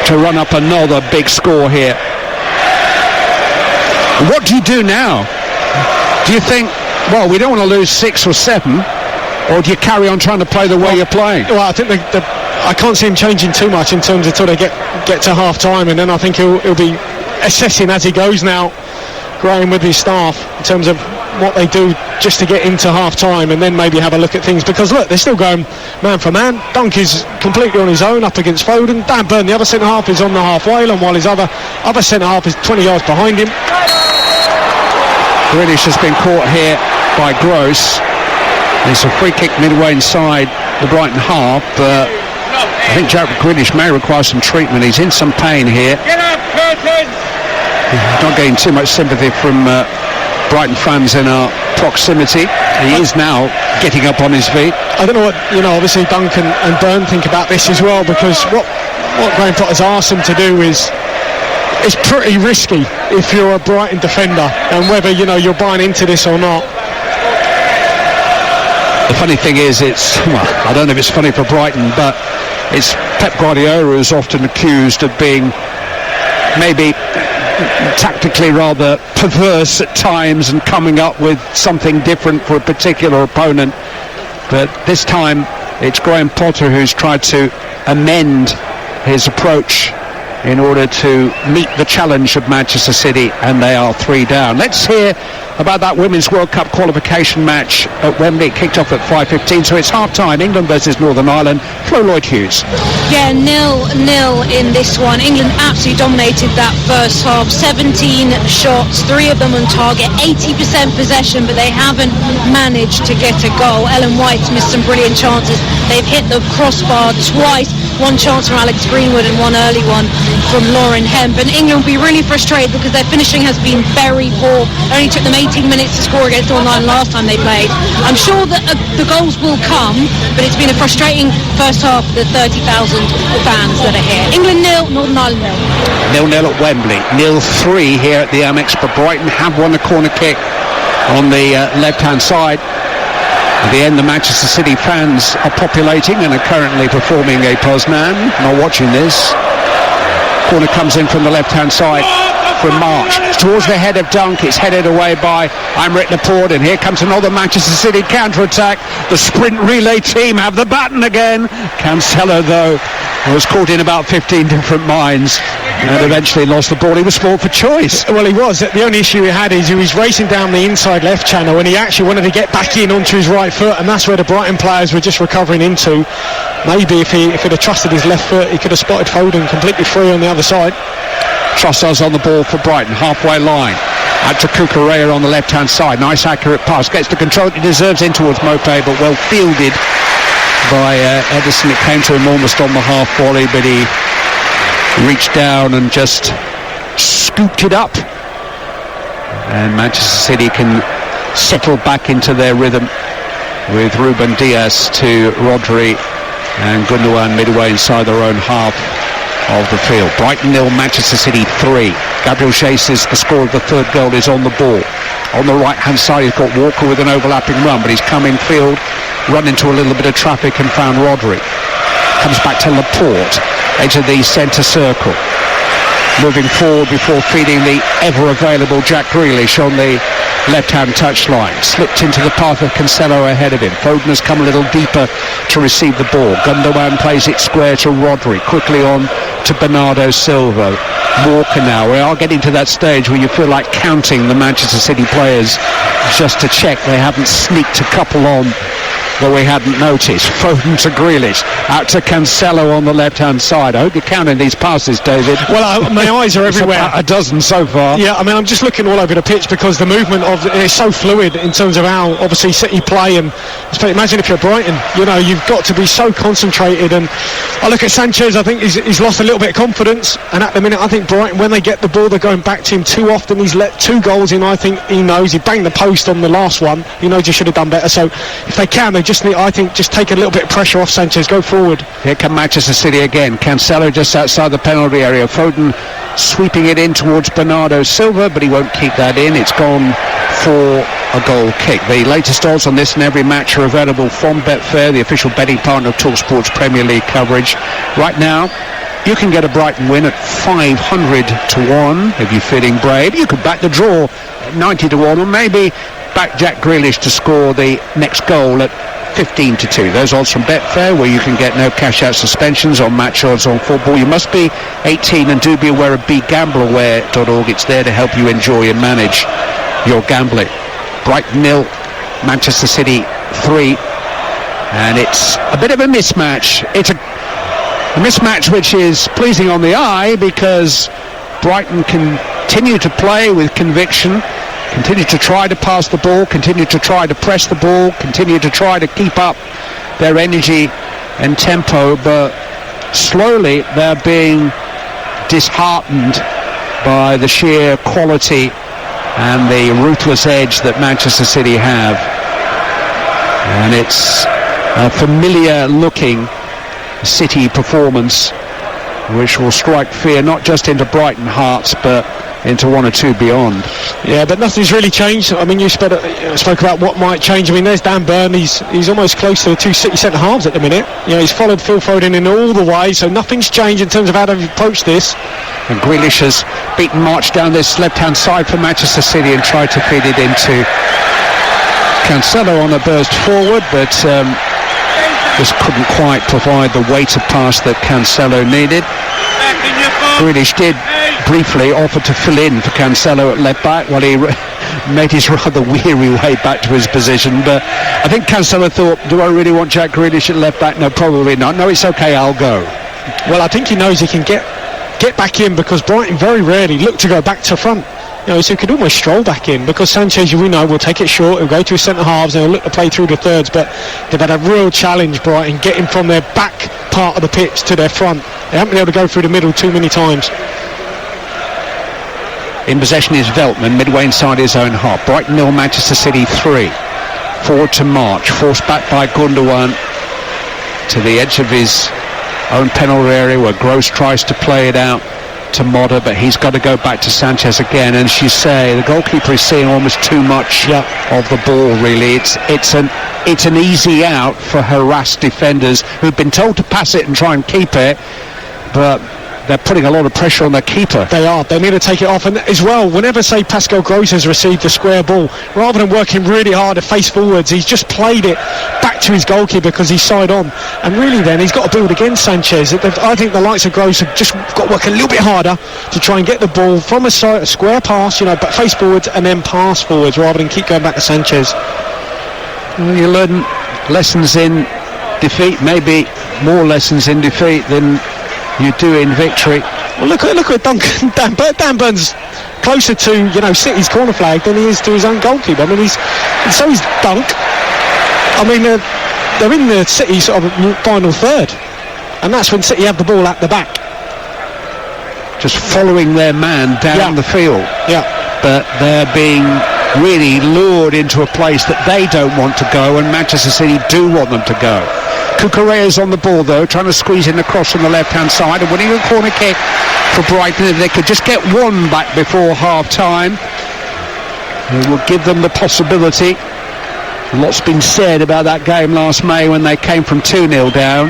to run up another big score here. What do you do now? Do you think, well, we don't want to lose 6 or 7, or do you carry on trying to play the way you're playing? Well, I think I can't see him changing too much in terms of until they get to half time, and then I think he'll be assessing as he goes now, Graham, with his staff in terms of what they do just to get into half time, and then maybe have a look at things, because look, they're still going man for man. Dunk is completely on his own up against Foden. Dan Burn, the other centre half, is on the halfway line, while his other centre half is 20 yards behind him. Grealish has been caught here by Gross. It's a free kick midway inside the Brighton half, but I think Jack Grealish may require some treatment. He's in some pain here. Get up, Curtin! Not getting too much sympathy from Brighton fans in our proximity. He is now getting up on his feet. I don't know what, obviously Duncan and Byrne think about this as well, because what Graham Potter's asked them to do is pretty risky if you're a Brighton defender, and whether you're buying into this or not. The funny thing is, I don't know if it's funny for Brighton, but it's Pep Guardiola who's often accused of being maybe tactically rather perverse at times and coming up with something different for a particular opponent. But this time it's Graham Potter who's tried to amend his approach in order to meet the challenge of Manchester City, and they are 3 down. Let's hear about that Women's World Cup qualification match at Wembley. It kicked off at 5:15, so it's half-time. England versus Northern Ireland. Flo Lloyd-Hughes. Yeah, 0-0 in this one. England absolutely dominated that first half. 17 shots, 3 of them on target, 80% possession, but they haven't managed to get a goal. Ellen White's missed some brilliant chances. They've hit the crossbar twice. One chance from Alex Greenwood and one early one from Lauren Hemp. And England will be really frustrated because their finishing has been very poor. It only took them 18 minutes to score against Northern Ireland last time they played. I'm sure that the goals will come, but it's been a frustrating first half for the 30,000 fans that are here. England 0, Northern Ireland 0. 0-0 at Wembley. 0-3 here at the Amex, but Brighton have won a corner kick on the left-hand side. At the end, the Manchester City fans are populating and are currently performing a Poznan. Not watching this. Corner comes in from the left-hand side from March. Towards the head of Dunk. It's headed away by Aymeric Laporte, and here comes another Manchester City counter-attack. The sprint relay team have the baton again. Cancelo, though, was caught in about 15 different minds and eventually lost the ball. He was spoiled for choice. Well, he was. The only issue he had is he was racing down the inside left channel, and he actually wanted to get back in onto his right foot, and that's where the Brighton players were just recovering into. Maybe if he'd have trusted his left foot, he could have spotted Foden completely free on the other side. Trossard's on the ball for Brighton, halfway line. Out to Cucurella on the left-hand side. Nice accurate pass. Gets the control. He deserves in towards Mopé, but well fielded by Ederson. It came to him almost on the half volley, but he reached down and just scooped it up. And Manchester City can settle back into their rhythm with Ruben Dias to Rodri and Gundogan midway inside their own half of the field. Brighton 0, Manchester City 3. Gabriel Jesus, the scorer of the third goal, is on the ball. On the right-hand side, he's got Walker with an overlapping run, but he's come in field, run into a little bit of traffic and found Rodri. Comes back to Laporte, edge of the centre circle. Moving forward before feeding the ever-available Jack Grealish on the left-hand touchline. Slipped into the path of Cancelo ahead of him. Foden has come a little deeper to receive the ball. Gundogan plays it square to Rodri. Quickly on to Bernardo Silva. Walker now. We are getting to that stage where you feel like counting the Manchester City players just to check they haven't sneaked a couple on that we hadn't noticed. Foden to Grealish, out to Cancelo on the left-hand side. I hope you're counting these passes, David. Well, my eyes are everywhere. A dozen so far. Yeah, I mean, I'm just looking all over the pitch because the movement is so fluid in terms of how obviously City play. And imagine if you're Brighton, you've got to be so concentrated. And I look at Sanchez, I think he's lost a little bit of confidence. And at the minute, I think Brighton, when they get the ball, they're going back to him too often. He's let 2 goals in. I think he knows he banged the post on the last one. He knows he should have done better. So if they can, they've just need, I think, just take a little bit of pressure off Sanchez, go forward. Here come Manchester City again. Cancelo just outside the penalty area. Foden sweeping it in towards Bernardo Silva, but he won't keep that in. It's gone for a goal kick. The latest odds on this and every match are available from Betfair, the official betting partner of TalkSport's Premier League coverage. Right now, you can get a Brighton win at 500 to 1 if you're feeling brave. You could back the draw at 90 to 1, or maybe back Jack Grealish to score the next goal at 15 to 2. Those odds from Betfair, where you can get no cash-out suspensions on match odds on football. You must be 18 and do be aware of begambleaware.org. It's there to help you enjoy and manage your gambling. Brighton 0, Manchester City 3, and it's a bit of a mismatch. It's a mismatch which is pleasing on the eye because Brighton continue to play with conviction, continue to try to pass the ball, continue to try to press the ball, continue to try to keep up their energy and tempo, but slowly they're being disheartened by the sheer quality and the ruthless edge that Manchester City have. And it's a familiar looking City performance which will strike fear not just into Brighton hearts but into one or two beyond. Yeah, but nothing's really changed. I mean, you spoke about what might change. I mean, there's Dan Burn. He's almost close to the two City centre halves at the minute. You know, he's followed Phil Foden in all the way, so nothing's changed in terms of how they've approached this. And Grealish has beaten March down this left-hand side for Manchester City and tried to feed it into Cancelo on a burst forward, but just couldn't quite provide the weight of pass that Cancelo needed. Grealish did briefly offer to fill in for Cancelo at left back while he made his rather weary way back to his position, but I think Cancelo thought, do I really want Jack Grealish at left back? No, probably not. No, it's okay, I'll go. Well, I think he knows he can get back in because Brighton very rarely look to go back to front. You know, so he could almost stroll back in because Sanchez, we know, will take it short. He'll go to his centre halves and he'll look to play through the thirds. But they've had a real challenge, Brighton, getting from their back part of the pitch to their front. They haven't been able to go through the middle too many times. In possession is Veltman, midway inside his own half. Brighton 0, Manchester City 3. Forward to March, forced back by Gundogan to the edge of his own penalty area where Gross tries to play it out to Modder, but he's got to go back to Sanchez again. And as you say, the goalkeeper is seeing almost too much of the ball, really. It's an easy out for harassed defenders who've been told to pass it and try and keep it, but they're putting a lot of pressure on their keeper. They are. They need to take it off. And as well, whenever, say, Pascal Gross has received a square ball, rather than working really hard to face forwards, he's just played it back to his goalkeeper because he's side on. And really then, he's got to build against Sanchez. I think the likes of Gross have just got to work a little bit harder to try and get the ball from a square pass, you know, but face forwards and then pass forwards rather than keep going back to Sanchez. Well, you learn lessons in defeat, maybe more lessons in defeat than you do in victory. Well, look at Duncan. Dan Burn's closer to, you know, City's corner flag than he is to his own goalkeeper. I mean, he's Dunk. I mean, they're in the City sort of final third, and that's when City have the ball at the back, just following their man down the field. Yeah, but they're being really lured into a place that they don't want to go, and Manchester City do want them to go. Cucurella's on the ball though, trying to squeeze in the cross on the left hand side and winning a corner kick for Brighton. If they could just get one back before half time, it will give them the possibility. Lots been said about that game last May when they came from 2-0 down.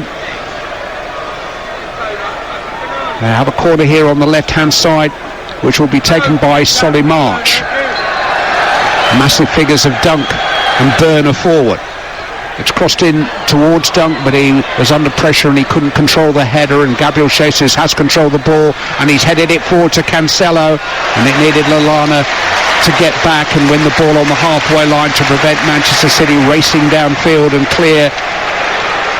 They have a corner here on the left hand side which will be taken by Solly March. Massive figures of Dunk and Burner forward. It's crossed in towards Dunk, but he was under pressure and he couldn't control the header, and Gabriel Jesus has controlled the ball and he's headed it forward to Cancelo, and it needed Lallana to get back and win the ball on the halfway line to prevent Manchester City racing downfield and clear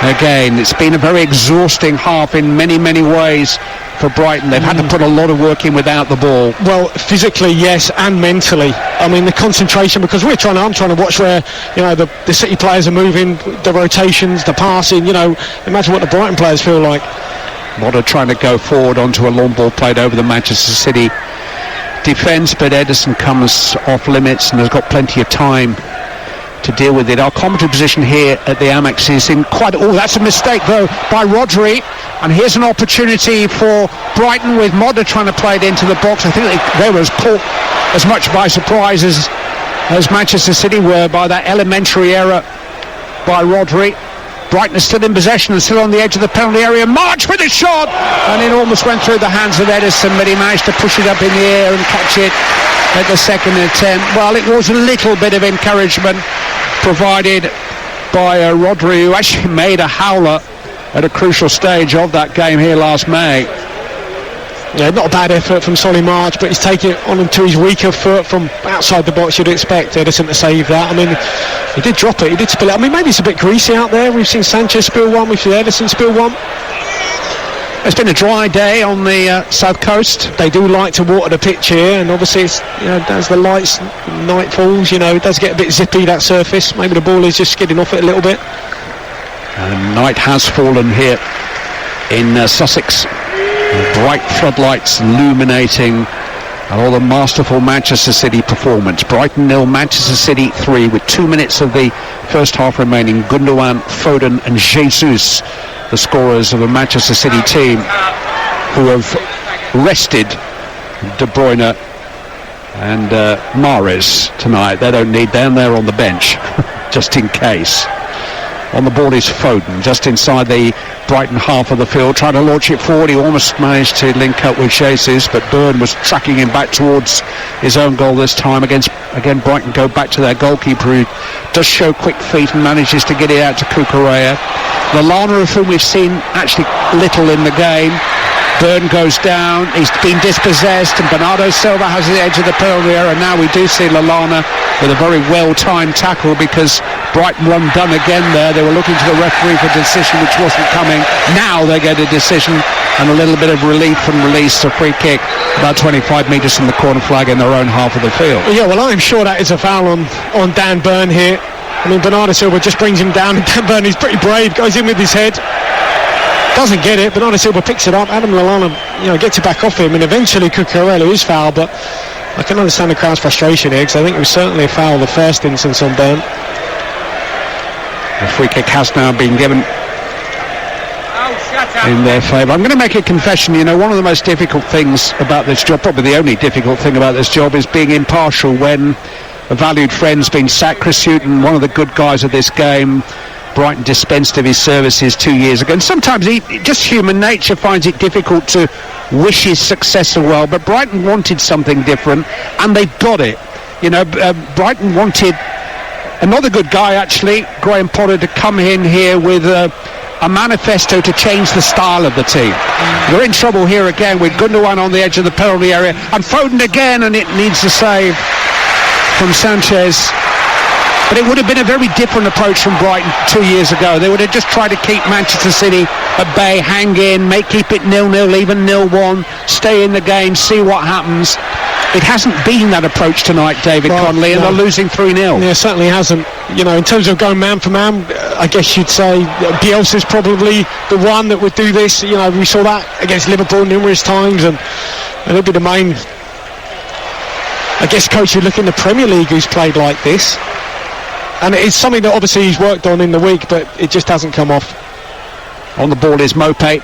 again. It's been a very exhausting half in many ways for Brighton. They've had to put a lot of work in without the ball. Well, physically, yes, and mentally. I mean, the concentration, because I'm trying to watch where, you know, the City players are moving, the rotations, the passing, you know, imagine what the Brighton players feel like. Modder trying to go forward onto a long ball played over the Manchester City defence, but Ederson comes off limits and has got plenty of time to deal with it. Our commentary position here at the Amex is in quite... Oh, that's a mistake, though, by Rodri. And here's an opportunity for Brighton with Modder trying to play it into the box. I think they were caught as much by surprise as Manchester City were by that elementary error by Rodri. Brighton is still in possession and still on the edge of the penalty area. March with a shot, and it almost went through the hands of Edison, but he managed to push it up in the air and catch it at the second attempt. Well, it was a little bit of encouragement provided by Rodri, who actually made a howler at a crucial stage of that game here last May. Yeah, not a bad effort from Solly March, but he's taken it on to his weaker foot from outside the box. You'd expect Edison to save that. I mean, he did drop it, he did spill it. I mean, maybe it's a bit greasy out there. We've seen Sanchez spill one, we've seen Edison spill one. It's been a dry day on the south coast. They do like to water the pitch here, and obviously it's, as the night falls, it does get a bit zippy, that surface. Maybe the ball is just skidding off it a little bit. And night has fallen here in Sussex. Bright floodlights illuminating all the masterful Manchester City performance. Brighton 0, Manchester City 3, with 2 minutes of the first half remaining. Gundogan, Foden and Jesus, the scorers of the Manchester City team, who have rested De Bruyne and Mahrez tonight. They don't need them, they're on the bench just in case. On the ball is Foden, just inside the Brighton half of the field, trying to launch it forward. He almost managed to link up with Jesus, but Byrne was tracking him back towards his own goal this time. Again, Brighton go back to their goalkeeper, who does show quick feet and manages to get it out to Cucurella. Lallana, of whom we've seen actually little in the game. Byrne goes down, he's been dispossessed, and Bernardo Silva has the edge of the penalty area. Now we do see Lallana with a very well-timed tackle, because Brighton were undone again there. They were looking to the referee for a decision which wasn't coming. Now they get a decision and a little bit of relief and release. A free kick about 25 metres from the corner flag in their own half of the field. Yeah, well, I'm sure that is a foul on Dan Byrne here. I mean, Bernardo Silva just brings him down, and Dan Byrne is pretty brave, goes in with his head. Doesn't get it. Bernardo Silva picks it up. Adam Lallana, gets it back off him, and eventually Cucurella is fouled. But I can understand the crowd's frustration here, because I think it was certainly a foul the first instance on Byrne. The free kick has now been given in their favour. I'm going to make a confession. One of the most difficult things about this job, probably the only difficult thing about this job, is being impartial when a valued friend's been sacked. Chris Hughton, one of the good guys of this game, Brighton dispensed of his services 2 years ago, and sometimes just human nature finds it difficult to wish his successor well, but Brighton wanted something different, and they got it. Brighton wanted another good guy, actually, Graham Potter, to come in here with a manifesto to change the style of the team. We're in trouble here again with Gundogan on the edge of the penalty area, and Foden again, and it needs a save from Sanchez. But it would have been a very different approach from Brighton 2 years ago. They would have just tried to keep Manchester City at bay, hang in, keep it 0-0, even 0-1, stay in the game, see what happens. It hasn't been that approach tonight, David Connolly, and they're losing 3-0. Yeah, certainly hasn't. In terms of going man for man, I guess you'd say Bielsa's probably the one that would do this. We saw that against Liverpool numerous times, and it'll be the main, I guess, coach you look in the Premier League who's played like this. And it's something that obviously he's worked on in the week, but it just hasn't come off. On the ball is Mopé,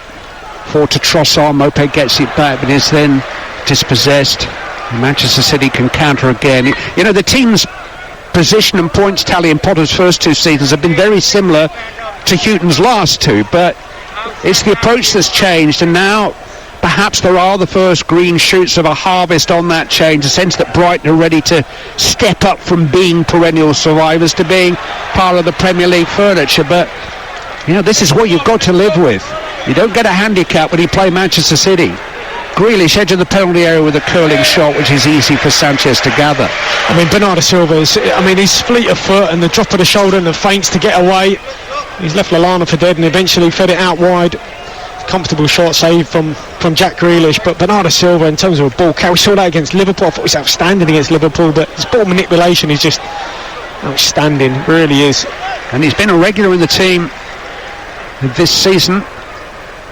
forward to Trossard. Mopé gets it back, but is then dispossessed. Manchester City can counter again. The team's position and points tally in Potter's first 2 seasons have been very similar to Hughton's last 2, but it's the approach that's changed, and now perhaps there are the first green shoots of a harvest on that change, a sense that Brighton are ready to step up from being perennial survivors to being part of the Premier League furniture. But this is what you've got to live with. You don't get a handicap when you play Manchester City. Grealish, edge of the penalty area with a curling shot, which is easy for Sanchez to gather. I mean, Bernardo Silva his fleet of foot and the drop of the shoulder and the feints to get away. He's left Lallana for dead and eventually fed it out wide. Comfortable shot save from Jack Grealish, but Bernardo Silva, in terms of a ball carry, we saw that against Liverpool. I thought he was outstanding against Liverpool, but his ball manipulation is just outstanding, really is. And he's been a regular in the team this season.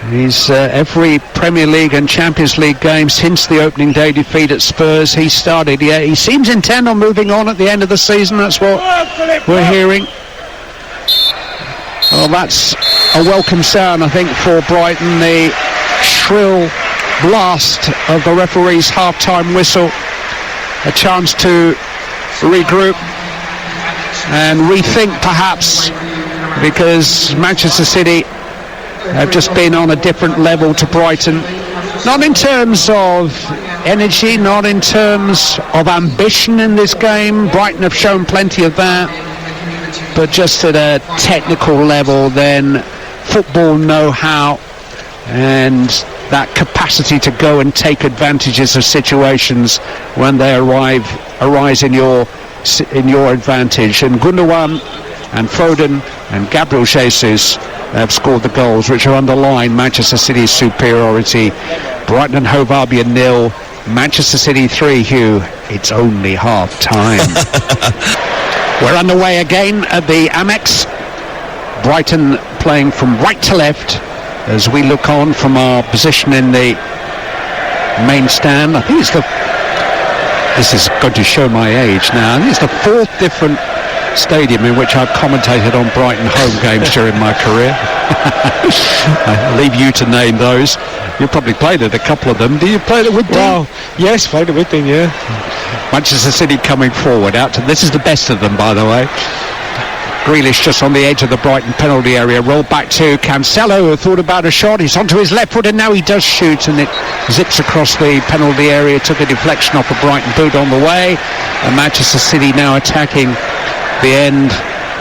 He's every Premier League and Champions League game since the opening day defeat at Spurs. He started. Yeah, he seems intent on moving on at the end of the season. That's what we're hearing. Well, that's a welcome sound, I think, for Brighton. The shrill blast of the referee's half-time whistle. A chance to regroup and rethink, perhaps, because Manchester City have just been on a different level to Brighton. Not in terms of energy, not in terms of ambition in this game. Brighton have shown plenty of that. But just at a technical level, then football know-how and that capacity to go and take advantages of situations when they arise in your advantage. And Gundogan and Foden and Gabriel Jesus have scored the goals which are underlying Manchester City's superiority. Brighton and Hove Albion 0, Manchester City 3. Hugh, it's only half time. We're underway again at the Amex. Brighton playing from right to left as we look on from our position in the main stand. I think this is going to show my age now. I think it's the fourth different stadium in which I've commentated on Brighton home games during my career. I leave you to name those. You probably played at a couple of them. Do you play it with them? Well, yes, played it with them, yeah. Manchester City coming forward out to, this is the best of them, by the way. Grealish just on the edge of the Brighton penalty area, rolled back to Cancelo, who thought about a shot. He's onto his left foot and now he does shoot, and it zips across the penalty area. Took a deflection off a Brighton boot on the way, and Manchester City now attacking the end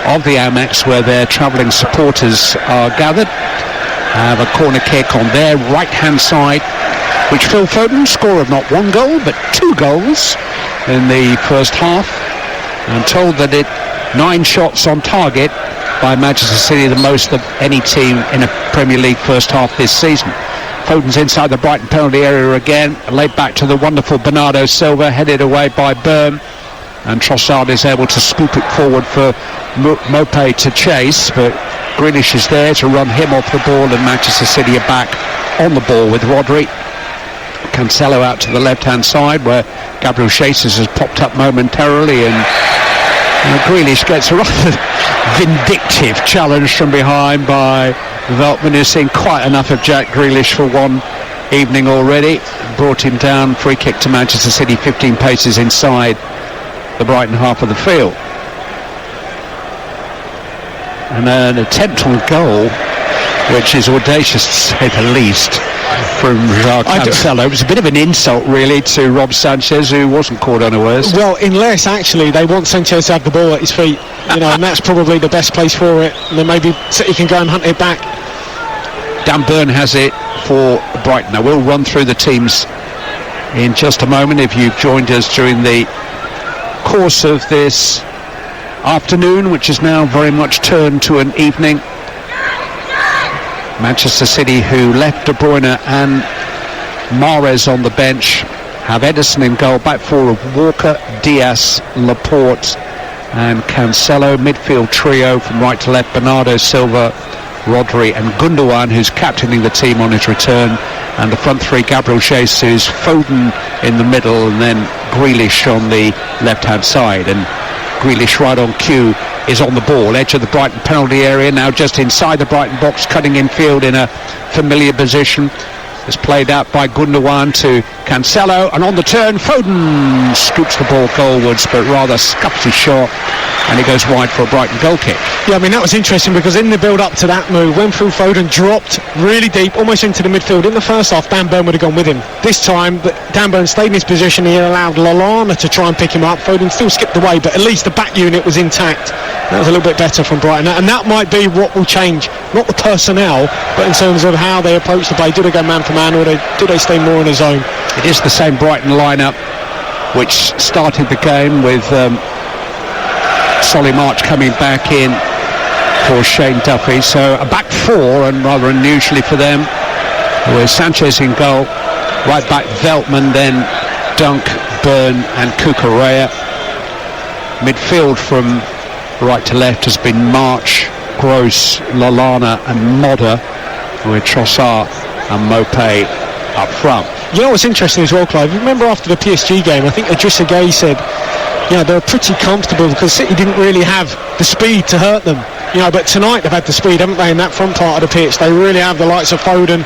of the Amex where their travelling supporters are gathered. Have a corner kick on their right hand side, which Phil Foden, scorer of not one goal but 2 goals in the first half, and told that 9 shots on target by Manchester City, the most of any team in a Premier League first half this season. Foden's inside the Brighton penalty area again, laid back to the wonderful Bernardo Silva, headed away by Byrne, and Trossard is able to scoop it forward for Mopé to chase, but Grealish is there to run him off the ball, and Manchester City are back on the ball with Rodri. Cancelo out to the left-hand side where Gabriel Jesus has popped up momentarily, and Grealish gets a rather vindictive challenge from behind by Veltman, who's seen quite enough of Jack Grealish for one evening already. Brought him down, free kick to Manchester City, 15 paces inside the Brighton half of the field. And an attempt on goal, which is audacious to say the least, from João Cancelo. It was a bit of an insult really to Rob Sanchez, who wasn't caught unawares. Well, unless actually they want Sanchez to have the ball at his feet, and that's probably the best place for it, and then maybe City can go and hunt it back. Dan Byrne has it for Brighton. Now we'll run through the teams in just a moment. If you've joined us during the course of this afternoon, which is now very much turned to an evening, Manchester City, who left De Bruyne and Mahrez on the bench, have Ederson in goal, back four of Walker, Diaz, Laporte and Cancelo. Midfield trio from right to left, Bernardo Silva, Rodri and Gundogan, who's captaining the team on his return, and the front three, Gabriel Jesus, Foden in the middle, and then Grealish on the left-hand side. And Grealish, right on cue, is on the ball, edge of the Brighton penalty area, now just inside the Brighton box, cutting in field in a familiar position. It's played out by Gundogan to Cancelo, and on the turn Foden scoops the ball goalwards, but rather scuffs his shot, and it goes wide for a Brighton goal kick. Yeah, I mean, that was interesting because in the build up to that move, when Phil Foden dropped really deep, almost into the midfield, in the first half Dan Byrne would have gone with him. This time Dan Byrne stayed in his position. He allowed Lallana to try and pick him up. Foden still skipped away, but at least the back unit was intact. That was a little bit better from Brighton, and that might be what will change, not the personnel, but in terms of how they approach the play. Do they go man for man, or do they stay more in the zone? It is the same Brighton lineup which started the game, with Solly March coming back in for Shane Duffy. So a back four, and rather unusually for them, with Sanchez in goal, right back Veltman, then Dunk, Byrne and Cucurella. Midfield from right to left has been March, Gross, Lallana and Modder, with Trossard and Mopé up front. You know what's interesting as well, Clive? You remember after the PSG game, I think Idrissa Gueye said, they were pretty comfortable because City didn't really have the speed to hurt them. But tonight they've had the speed, haven't they, in that front part of the pitch? They really have the likes of Foden,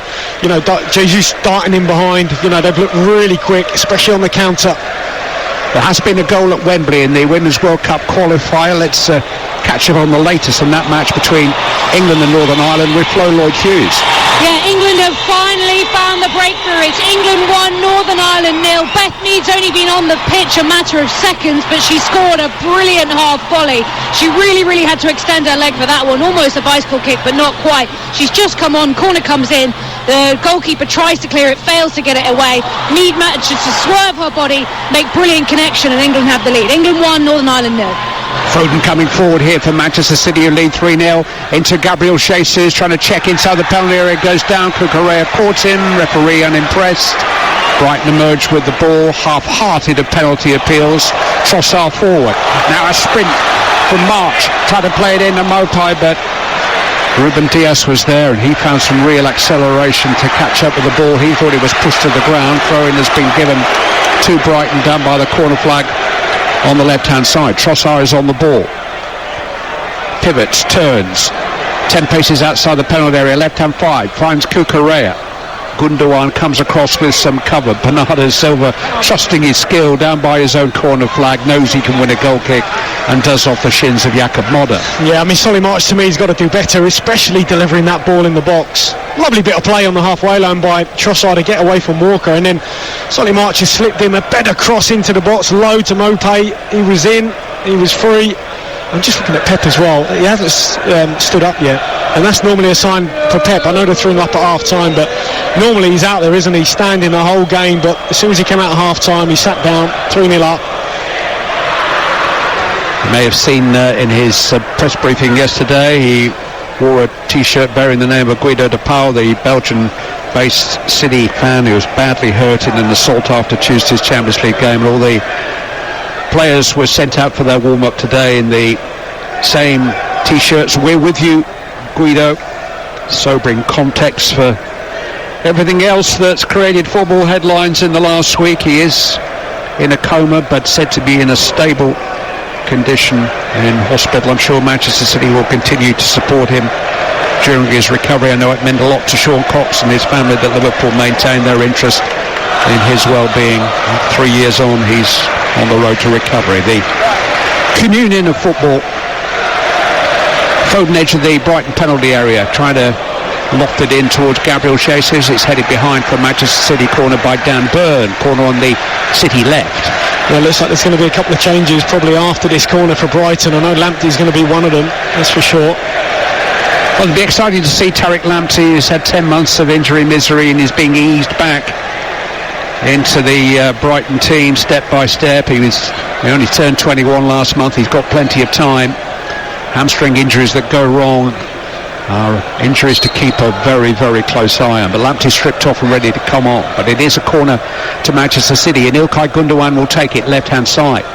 Jesus darting in behind. They've looked really quick, especially on the counter. There has been a goal at Wembley in the Women's World Cup qualifier. Let's catch up on the latest on that match between England and Northern Ireland with Flo Lloyd-Hughes. Yeah, England have finally found the breakthrough. It's England 1, Northern Ireland 0. Beth Mead's only been on the pitch a matter of seconds, but she scored a brilliant half volley. She really, really had to extend her leg for that one. Almost a bicycle kick, but not quite. She's just come on, corner comes in. The goalkeeper tries to clear it, fails to get it away. Mead manages to swerve her body, make brilliant connection, and England have the lead. England 1, Northern Ireland 0. Foden coming forward here for Manchester City, who lead 3-0 into Gabriel Jesus, trying to check inside the penalty area, goes down. Cucurella caught him, referee unimpressed. Brighton emerged with the ball, half-hearted of penalty appeals. Trossard forward. Now a sprint from March, tried to play it in to Mopé, but Ruben Dias was there and he found some real acceleration to catch up with the ball. He thought it was pushed to the ground. Throw-in has been given to Brighton, done by the corner flag on the left-hand side. Trossard is on the ball. Pivots, turns. 10 paces outside the penalty area, left-hand 5. Finds Cucurella. Gundogan comes across with some cover. Bernardo Silva trusting his skill down by his own corner flag, knows he can win a goal kick and does off the shins of Jakob Modder. Yeah, Solly March to me has got to do better, especially delivering that ball in the box. Lovely bit of play on the halfway line by Trossard to get away from Walker, and then Solly March has slipped him a better cross into the box, low to Mopé. He was in, he was free. I'm just looking at Pep as well. He hasn't stood up yet, and that's normally a sign for Pep. I know they're throwing up at half-time, but normally he's out there, isn't he, standing the whole game. But as soon as he came out at half-time, he sat down, 3-0 up. You may have seen in his press briefing yesterday, he wore a T-shirt bearing the name of Guido de Paul, the Belgian-based City fan who was badly hurt in an assault after Tuesday's Champions League game, and all the players were sent out for their warm-up today in the same T-shirts. We're with you, Guido. Sobering context for everything else that's created football headlines in the last week. He is in a coma, but said to be in a stable condition in hospital. I'm sure Manchester City will continue to support him during his recovery. I know it meant a lot to Sean Cox and his family that Liverpool maintain their interest in his well-being. 3 years on, he's on the road to recovery. The communion of football. Foden edge of the Brighton penalty area, trying to loft it in towards Gabriel Jesus. It's headed behind from Manchester City, corner by Dan Burn, corner on the City left. Well, it looks like there's going to be a couple of changes probably after this corner for Brighton. I know Lamptey's going to be one of them, that's for sure. Well, it'll be exciting to see Tariq Lamptey, who's had 10 months of injury misery and is being eased back into the Brighton team step by step. He only turned 21 last month. He's got plenty of time. Hamstring injuries that go wrong are injuries to keep a very, very close eye on. But Lamptey stripped off and ready to come on. But it is a corner to Manchester City, and Ilkay Gundogan will take it left-hand side.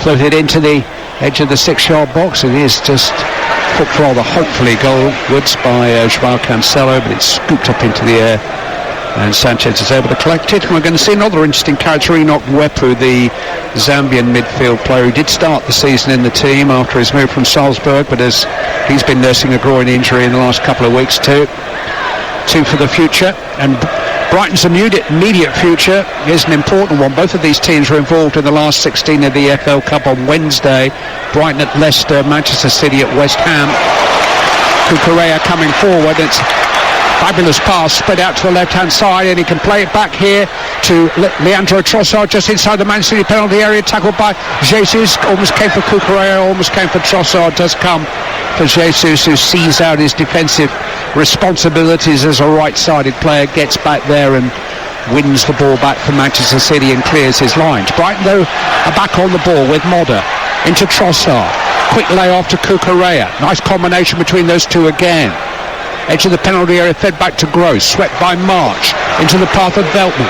Floated into the edge of the 6-yard box. It is just hooked rather hopefully goalwards by João Cancelo, but it's scooped up into the air. And Sanchez is able to collect it. And we're going to see another interesting character, Enoch Mwepu, the Zambian midfield player who did start the season in the team after his move from Salzburg, but as he's been nursing a groin injury in the last couple of weeks too. Two for the future. And Brighton's immediate future is an important one. Both of these teams were involved in the last 16 of the FL Cup on Wednesday. Brighton at Leicester, Manchester City at West Ham. Cucurella coming forward. It's fabulous pass spread out to the left-hand side, and he can play it back here to Leandro Trossard just inside the Man City penalty area, tackled by Jesus. Almost came for Cucurella, almost came for Trossard. Does come for Jesus, who sees out his defensive responsibilities as a right-sided player, gets back there and wins the ball back for Manchester City and clears his lines. Brighton, though, are back on the ball with Modder into Trossard. Quick layoff to Cucurella. Nice combination between those two again. Edge of the penalty area, fed back to Gross, swept by March into the path of Veltman,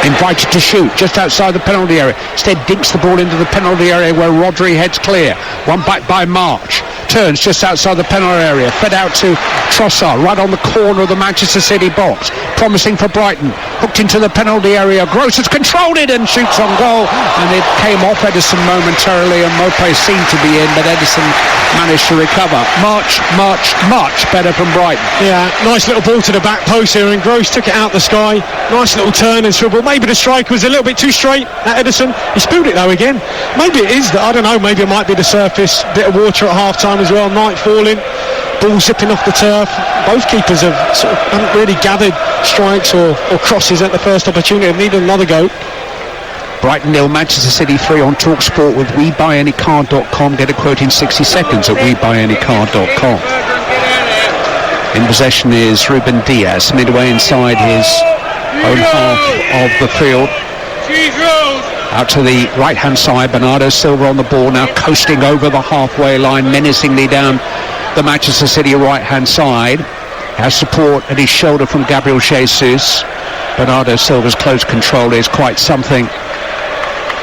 invited to shoot just outside the penalty area. Instead dinks the ball into the penalty area where Rodri heads clear. One back by March turns just outside the penalty area, fed out to Trossard, right on the corner of the Manchester City box, promising for Brighton, hooked into the penalty area. Gross has controlled it and shoots on goal, and it came off Ederson momentarily, and Mopé seemed to be in, but Ederson managed to recover. Much better from Brighton. Yeah, nice little ball to the back post here, and Gross took it out the sky. Nice little turn and swivel. Maybe the strike was a little bit too straight at Ederson. He spilled it though again. Maybe it is that, I don't know, maybe it might be the surface, bit of water at half time as well, night falling, ball zipping off the turf. Both keepers haven't really gathered strikes or crosses at the first opportunity. They need another go. Brighton 0, Manchester City 3 on TalkSport with WeBuyAnyCar.com. Get a quote in 60 seconds at WeBuyAnyCar.com. In possession is Ruben Diaz, midway inside his own half of the field. Out to the right-hand side, Bernardo Silva on the ball, now coasting over the halfway line, menacingly down the Manchester City right-hand side. Has support at his shoulder from Gabriel Jesus. Bernardo Silva's close control is quite something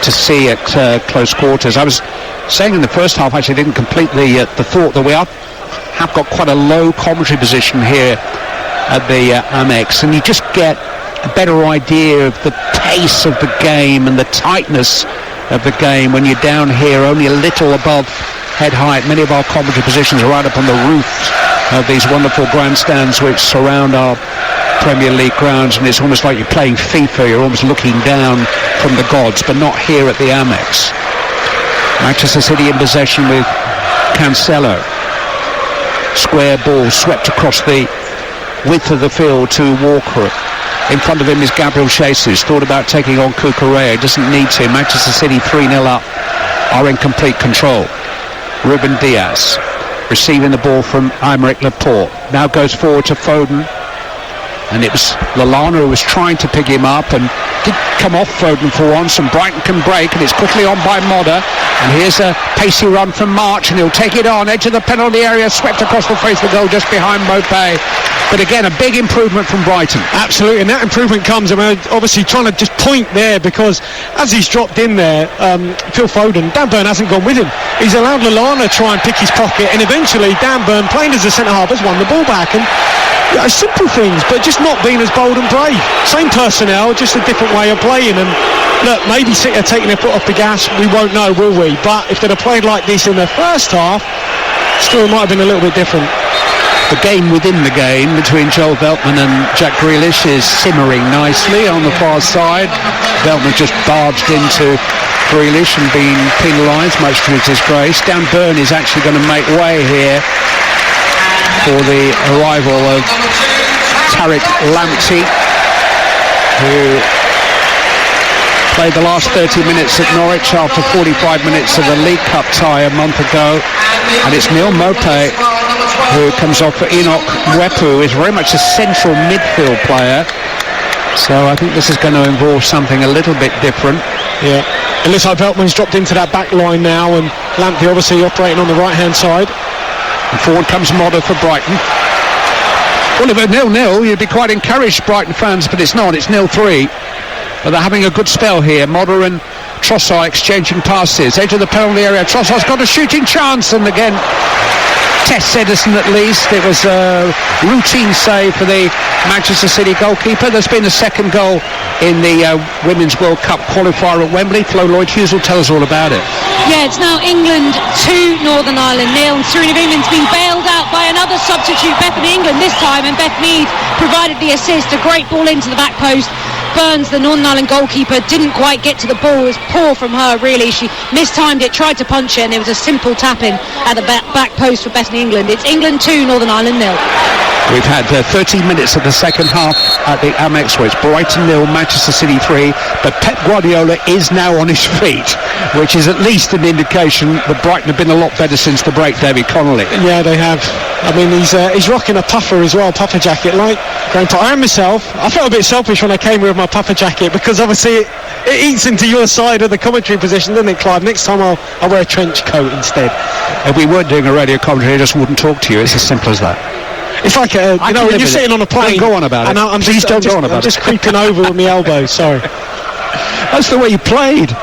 to see at close quarters. I was saying in the first half, actually didn't complete the thought, that we have got quite a low commentary position here at the Amex, and you just get a better idea of the pace of the game and the tightness of the game when you're down here only a little above head height. Many of our commentary positions are right up on the roofs of these wonderful grandstands which surround our Premier League grounds, and it's almost like you're playing FIFA. You're almost looking down from the gods, but not here at the Amex. Manchester City in possession with Cancelo. Square ball swept across the width of the field to Walker. In front of him is Gabriel Jesus. Thought about taking on Cucurella. Doesn't need to. Manchester City 3-0 up. Are in complete control. Ruben Diaz receiving the ball from Aymeric Laporte. Now goes forward to Foden. And it was Lallana who was trying to pick him up and did come off Foden for once, and Brighton can break, and it's quickly on by Modder. And here's a pacey run from March, and he'll take it on, edge of the penalty area, swept across the face of the goal just behind Mopé. But again, a big improvement from Brighton. Absolutely, and that improvement comes, obviously trying to just point there, because as he's dropped in there, Phil Foden, Dan Burn hasn't gone with him. He's allowed Lallana try and pick his pocket, and eventually Dan Burn, playing as a centre-half, has won the ball back. And simple things, but just not being as bold and brave. Same personnel, just a different way of playing. And look, maybe City are taking their foot off the gas. We won't know, will we? But if they'd have played like this in the first half, still it might have been a little bit different. The game within the game between Joel Veltman and Jack Grealish is simmering nicely on the far side. Veltman just barged into Grealish and been penalised, much to his disgrace. Dan Burn is actually going to make way here for the arrival of Tariq Lamptey, who played the last 30 minutes at Norwich after 45 minutes of the League Cup tie a month ago. And it's Neil Mopé who comes off for Enoch Mwepu, who is very much a central midfield player. So I think this is going to involve something a little bit different. Yeah, it looks like Veltman's dropped into that back line now, and Lamptey obviously operating on the right-hand side. And forward comes Modder for Brighton. Well, if it 0-0, you'd be quite encouraged, Brighton fans, but it's not. It's 0-3. But they're having a good spell here. Modder and Trossard exchanging passes. Edge of the penalty area. Trossard's got a shooting chance, and again tests Ederson at least. It was a routine save for the Manchester City goalkeeper. There's been a second goal in the Women's World Cup qualifier at Wembley. Flo Lloyd-Hughes will tell us all about it. Yeah, it's now England 2, Northern Ireland 0. And Serena Wiegmann's been bailed out by another substitute, Bethany England this time, and Beth Mead provided the assist. A great ball into the back post. Burns, the Northern Ireland goalkeeper, didn't quite get to the ball. It was poor from her, really. She mistimed it, tried to punch it, and there was a simple tap-in at the back post for Bethany England. It's England 2, Northern Ireland 0. We've had 13 minutes of the second half at the Amex, where it's Brighton 0, Manchester City 3, but Pep Guardiola is now on his feet, which is at least an indication that Brighton have been a lot better since the break, David Connolly. Yeah, they have. I mean, he's rocking a puffer as well, puffer jacket, like Grandpa. I am myself. I felt a bit selfish when I came here with my puffer jacket, because obviously it eats into your side of the commentary position, doesn't it, Clive? Next time I'll wear a trench coat instead. If we weren't doing a radio commentary, I just wouldn't talk to you. It's as simple as that. It's like when you're sitting on a plane. Don't go on about it. I'm Don't go on about it. I'm just creeping over with my elbow. Sorry. That's the way you played.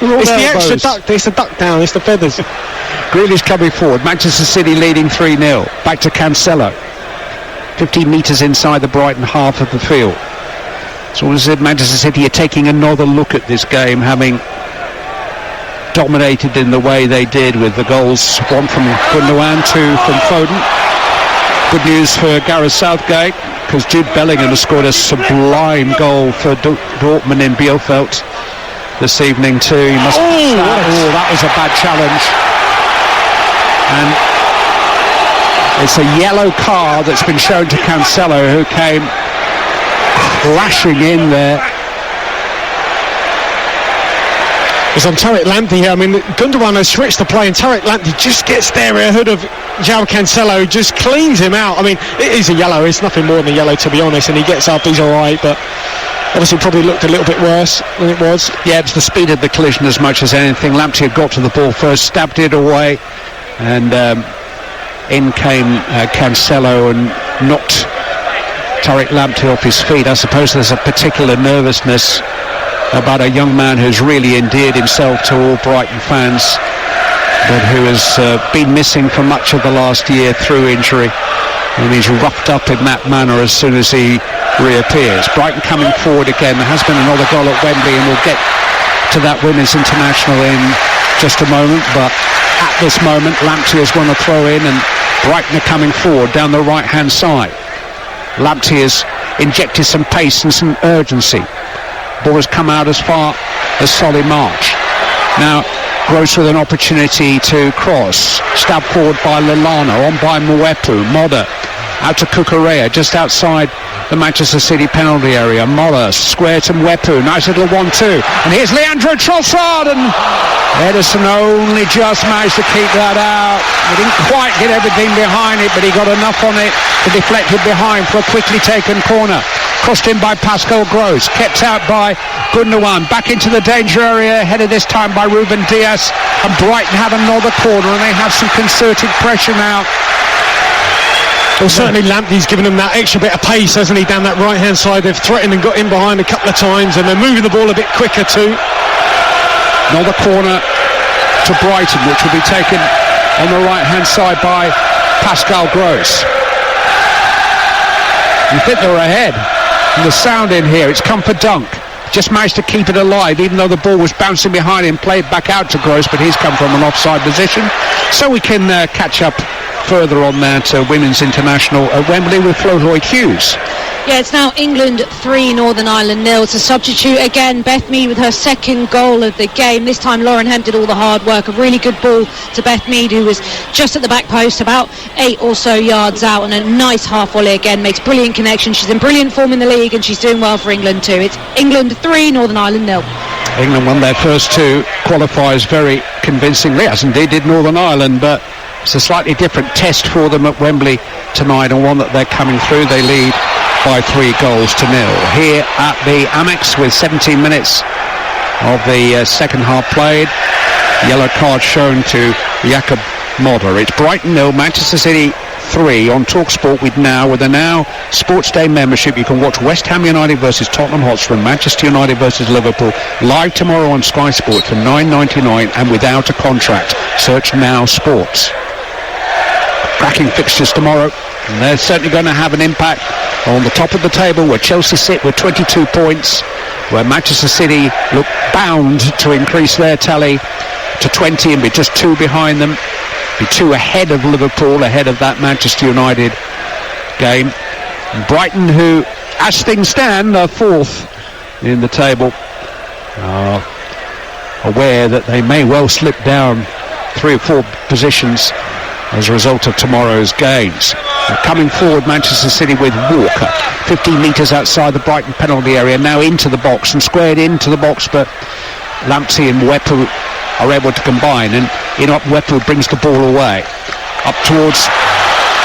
It's the extra duck. It's the duck down. It's the feathers. Grealish coming forward. Manchester City leading 3-0. Back to Cancelo. 15 metres inside the Brighton half of the field. So as I said, Manchester City are taking another look at this game, having dominated in the way they did with the goals, one from Gundogan, two from Foden. Good news for Gareth Southgate, because Jude Bellingham has scored a sublime goal for Dortmund in Bielefeld this evening too. He must that was a bad challenge. And it's a yellow card that's been shown to Cancelo, who came crashing in there. It's on Tarek Lamptey here. I mean, Gundogan has switched the play, and Tarek Lamptey just gets there ahead of João Cancelo, just cleans him out. I mean, it is a yellow. It's nothing more than a yellow, to be honest, and he gets up, he's all right, but obviously probably looked a little bit worse than it was. Yeah, it's the speed of the collision as much as anything. Lamptey had got to the ball first, stabbed it away, and in came Cancelo and knocked Tarek Lamptey off his feet. I suppose there's a particular nervousness about a young man who's really endeared himself to all Brighton fans, but who has been missing for much of the last year through injury, and he's roughed up in that manner as soon as he reappears. Brighton coming forward again. There has been another goal at Wembley, and we'll get to that Women's International in just a moment, but at this moment Lamptey has won a throw in, and Brighton are coming forward down the right hand side. Lamptey has injected some pace and some urgency. Ball has come out as far as Solly March. Now Gross with an opportunity to cross. Stabbed forward by Lallana, on by Mwepu. Modder out to Cucurella, just outside the Manchester City penalty area. Modder square to Mwepu. Nice little 1-2. And here's Leandro Trossard, and Ederson only just managed to keep that out. He didn't quite get everything behind it, but he got enough on it to deflect it behind for a quickly taken corner. Crossed in by Pascal Gross, kept out by Gundogan, back into the danger area, headed this time by Ruben Dias, and Brighton have another corner, and they have some concerted pressure now. Well, certainly Lamptey's given them that extra bit of pace, hasn't he, down that right-hand side. They've threatened and got in behind a couple of times, and they're moving the ball a bit quicker too. Another corner to Brighton, which will be taken on the right-hand side by Pascal Gross. You think they're ahead. And the sound in here, it's come for Dunk. Just managed to keep it alive, even though the ball was bouncing behind him, played back out to Gross, but he's come from an offside position. So we can catch up further on that Women's International at Wembley with Flo Lloyd-Hughes. Yeah, it's now England 3, Northern Ireland 0. To substitute again, Beth Mead with her second goal of the game. This time Lauren Hemp did all the hard work. A really good ball to Beth Mead, who was just at the back post, about 8 or so yards out, and a nice half volley again. Makes brilliant connection. She's in brilliant form in the league, and she's doing well for England too. It's England 3, Northern Ireland 0. England won their first two qualifiers very convincingly, as indeed did Northern Ireland, but it's a slightly different test for them at Wembley tonight, and one that they're coming through. They lead by 3 goals to 0 here at the Amex with 17 minutes of the second half played. Yellow card shown to Jakob Modder. It's Brighton 0, Manchester City 3 on TalkSport with a Now Sports Day membership. You can watch West Ham United versus Tottenham Hotspur and Manchester United versus Liverpool live tomorrow on Sky Sports for $9.99 and without a contract. Search Now Sports. Cracking fixtures tomorrow, and they're certainly going to have an impact on the top of the table, where Chelsea sit with 22 points, where Manchester City look bound to increase their tally to 20 and be just 2 behind them, be 2 ahead of Liverpool, ahead of that Manchester United game. And Brighton, who, as things stand, are 4th in the table, are aware that they may well slip down 3 or 4 positions as a result of tomorrow's games. Coming forward, Manchester City with Walker, 15 metres outside the Brighton penalty area, now into the box and squared into the box, but Lamptey and Mwepu are able to combine, and Mwepu brings the ball away. Up towards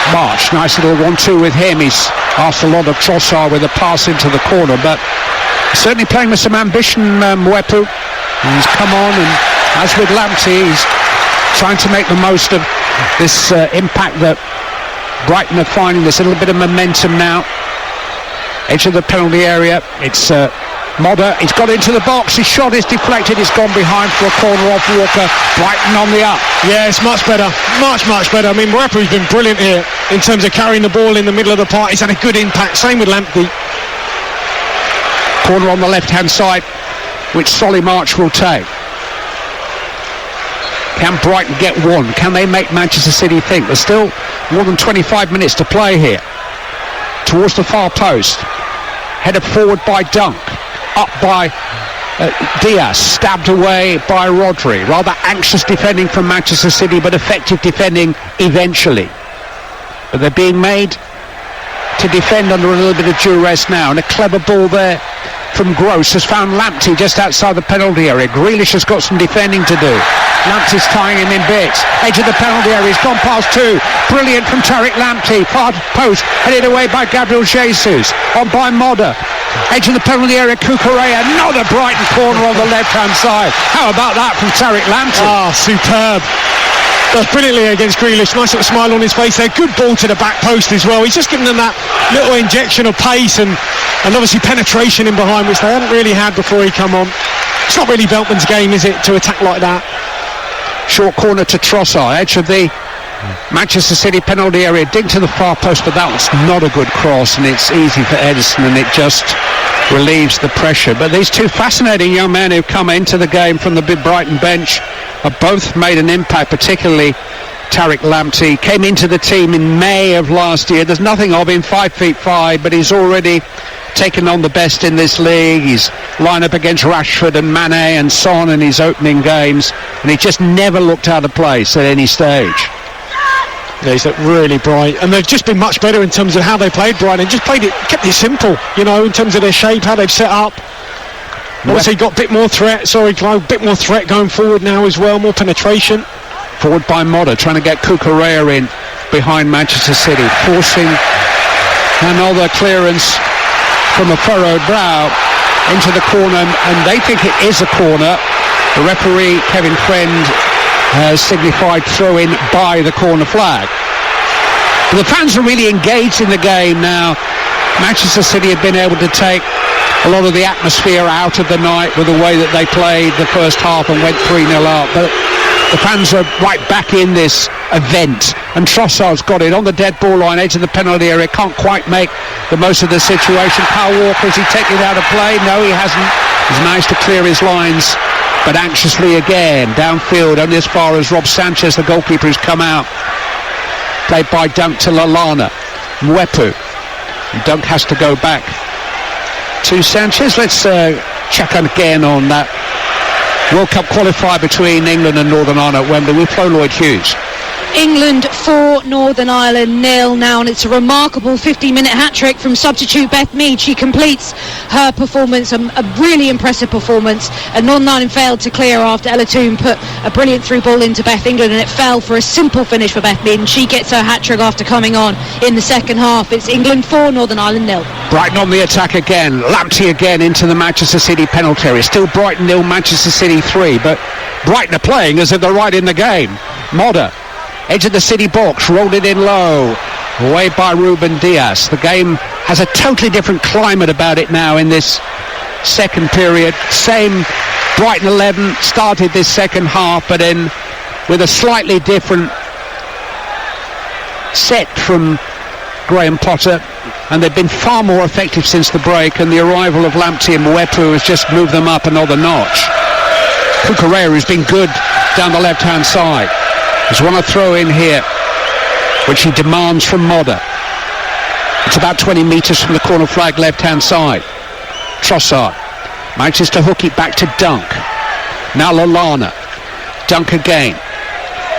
March, nice little 1-2 with him. He's asked a lot of Trossard with a pass into the corner, but certainly playing with some ambition, Mwepu. He's come on, and as with Lamptey, he's trying to make the most of this impact that Brighton are finding. This little bit of momentum now. Edge of the penalty area. It's Modder, he's got into the box, his shot is deflected, it's gone behind for a corner off Walker. Brighton on the up. Yeah, it's much better, much better. I mean, Mwepu's been brilliant here in terms of carrying the ball in the middle of the park. He's had a good impact, same with Lamptey. Corner on the left-hand side, which Solly March will take. Can Brighton get one? Can they make Manchester City think? There's still more than 25 minutes to play here. Towards the far post. Headed forward by Dunk. Up by Diaz. Stabbed away by Rodri. Rather anxious defending from Manchester City, but effective defending eventually. But they're being made to defend under a little bit of duress now. And a clever ball there from Gross has found Lamptey just outside the penalty area. Grealish has got some defending to do. Lamptey's tying him in bits. Edge of the penalty area, he's gone past two. Brilliant from Tariq Lamptey. Far post, headed away by Gabriel Jesus. On by Modder. Edge of the penalty area, Cucurella. Another Brighton corner on the left-hand side. How about that from Tariq Lamptey? Ah, superb. Does brilliantly against Grealish. Nice little smile on his face there. Good ball to the back post as well. He's just given them that little injection of pace and obviously penetration in behind, which they hadn't really had before he come on. It's not really Veltman's game, is it, to attack like that? Short corner to Trossard, edge of the Manchester City penalty area, dig to the far post, but that was not a good cross, and it's easy for Edison, and it just relieves the pressure. But these two fascinating young men who've come into the game from the Brighton bench have both made an impact, particularly Tariq Lamptey. Came into the team in May of last year. There's nothing of him, 5'5", but he's already taken on the best in this league. He's lined up against Rashford and Mane and Son in his opening games, and he just never looked out of place at any stage. Yeah, he's looked really bright, and they've just been much better in terms of how they played Brighton. Just played it, kept it simple, you know, in terms of their shape, how they've set up. Obviously got a bit more threat, Clive, a bit more threat going forward now as well, more penetration. Forward by Modder, trying to get Cucurella in behind Manchester City, forcing another clearance from a furrowed brow into the corner, and they think it is a corner. The referee, Kevin Friend, has signified throw-in by the corner flag. But the fans are really engaged in the game now. Manchester City have been able to take a lot of the atmosphere out of the night with the way that they played the first half and went 3-0 up. But the fans are right back in this event, and Trossard's got it on the dead ball line, edge of the penalty area, can't quite make the most of the situation. Kyle Walker, has he taken it out of play? No, he hasn't. He's managed to clear his lines, but anxiously again, downfield, only as far as Rob Sanchez, the goalkeeper, has come out. Played by Dunk to Lallana. Mwepu. And Dunk has to go back to Sanchez. Let's check again on that World Cup qualifier between England and Northern Ireland at Wembley with Flo Lloyd-Hughes. England 4, Northern Ireland 0 now, and it's a remarkable 50-minute hat-trick from substitute Beth Mead. She completes her performance, a really impressive performance, and Northern Ireland failed to clear after Ella Toone put a brilliant through ball into Beth England, and it fell for a simple finish for Beth Mead, and she gets her hat-trick after coming on in the second half. It's England 4, Northern Ireland 0. Brighton on the attack again, Lamptey again into the Manchester City penalty area. Still Brighton 0, Manchester City 3, but Brighton are playing as if they're right in the game. Modder, edge of the City box, rolled it in low, away by Ruben Diaz. The game has a totally different climate about it now in this second period. Same Brighton 11 started this second half, but in with a slightly different set from Graham Potter, and they've been far more effective since the break, and the arrival of Lamptey and Mwepu has just moved them up another notch. Cucurella has been good down the left-hand side. There's one to throw in here, which he demands from Modder. It's about 20 metres from the corner flag left-hand side. Trossard manages to hook it back to Dunk. Now Lallana. Dunk again.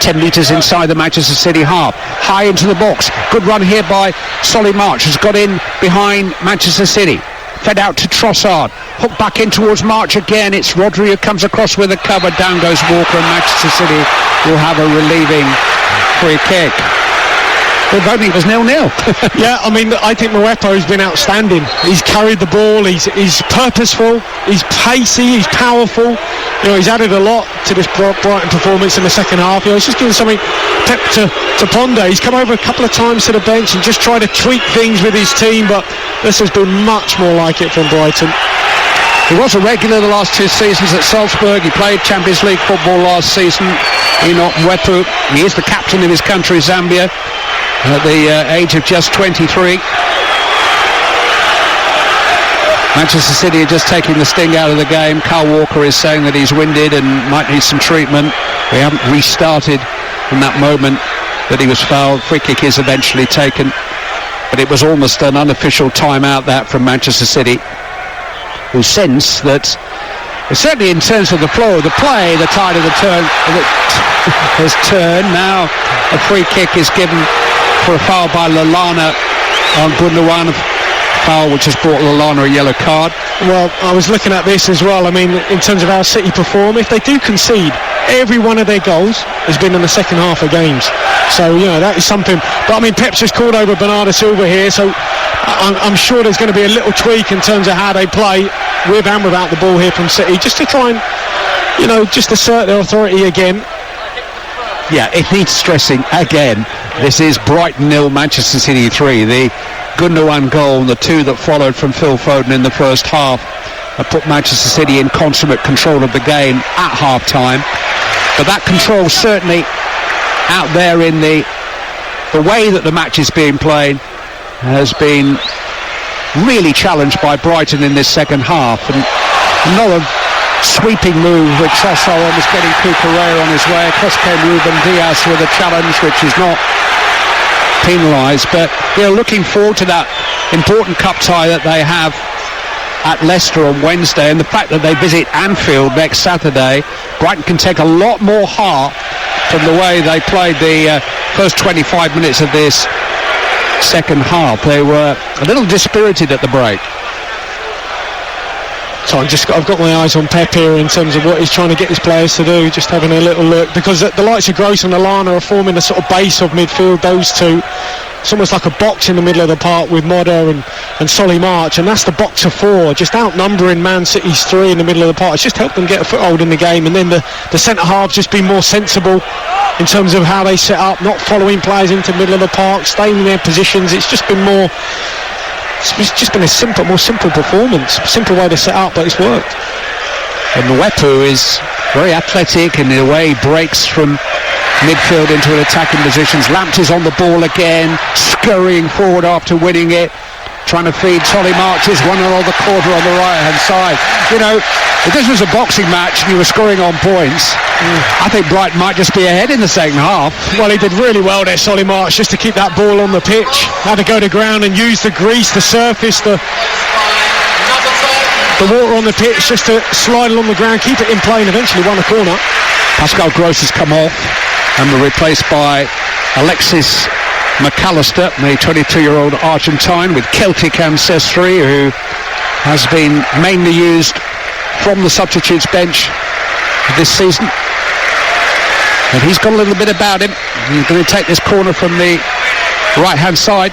10 metres inside the Manchester City half. High into the box. Good run here by Solly March. Has got in behind Manchester City. Fed out to Trossard. Hooked back in towards March again. It's Rodri who comes across with a cover. Down goes Walker, and Manchester City will have a relieving free kick. The voting was 0-0. Yeah, I mean, I think Mwepu's been outstanding. He's carried the ball, he's purposeful, he's pacey, he's powerful. You know, he's added a lot to this Brighton performance in the second half. You know, he's just giving something to ponder. He's come over a couple of times to the bench and just tried to tweak things with his team, but this has been much more like it from Brighton. He was a regular the last 2 seasons at Salzburg. He played Champions League football last season. Enoch Mwepu, he is the captain of his country, Zambia, at the age of just 23. Manchester City are just taking the sting out of the game. Carl Walker is saying that he's winded and might need some treatment. We haven't restarted from that moment that he was fouled. Free kick is eventually taken, but it was almost an unofficial timeout that from Manchester City, who sense that, certainly in terms of the flow of the play, the tide of the turn has turned. Now a free kick is given for a foul by Lallana on Gundogan, foul which has brought Lallana a yellow card. Well, I was looking at this as well. I mean, in terms of how City perform, if they do concede, every one of their goals has been in the second half of games. So, you know, that is something. But, I mean, Pep's just called over Bernardo Silva here, so I'm sure there's going to be a little tweak in terms of how they play with and without the ball here from City, just to try and, you know, just assert their authority again. Yeah, it needs stressing again. This is Brighton 0, Manchester City 3. The Gundogan goal and the 2 that followed from Phil Foden in the first half have put Manchester City in consummate control of the game at half-time. But that control certainly out there in the way that the match is being played has been really challenged by Brighton in this second half. And another sweeping move with Trossard almost getting Cucurella on his way. Across came Ruben Dias with a challenge which is not penalised, but they're looking forward to that important cup tie that they have at Leicester on Wednesday, and the fact that they visit Anfield next Saturday. Brighton can take a lot more heart from the way they played the first 25 minutes of this second half. They were a little dispirited at the break. So I've got my eyes on Pep here in terms of what he's trying to get his players to do, just having a little look, because the likes of Gross and Lallana are forming a sort of base of midfield, those two. It's almost like a box in the middle of the park with Modder and Solly March, and that's the box of 4, just outnumbering Man City's 3 in the middle of the park. It's just helped them get a foothold in the game, and then the centre-halves just been more sensible in terms of how they set up, not following players into the middle of the park, staying in their positions. It's just been more... It's just been a more simple performance, simple way to set up, but it's worked. And Mwepu is very athletic in the way he breaks from midfield into an attacking positions. Lamptey's on the ball again, scurrying forward after winning it, trying to feed Solly March's one on the corner on the right-hand side. You know, if this was a boxing match and you were scoring on points, I think Brighton might just be ahead in the second half. Well, he did really well there, Solly March, just to keep that ball on the pitch. Had to go to ground and use the grease, the surface, the water on the pitch, just to slide along the ground, keep it in play, and eventually won a corner. Pascal Gross has come off and were replaced by Alexis McAllister, the 22-year-old Argentine with Celtic ancestry, who has been mainly used from the substitutes bench this season. And he's got a little bit about him. He's going to take this corner from the right-hand side.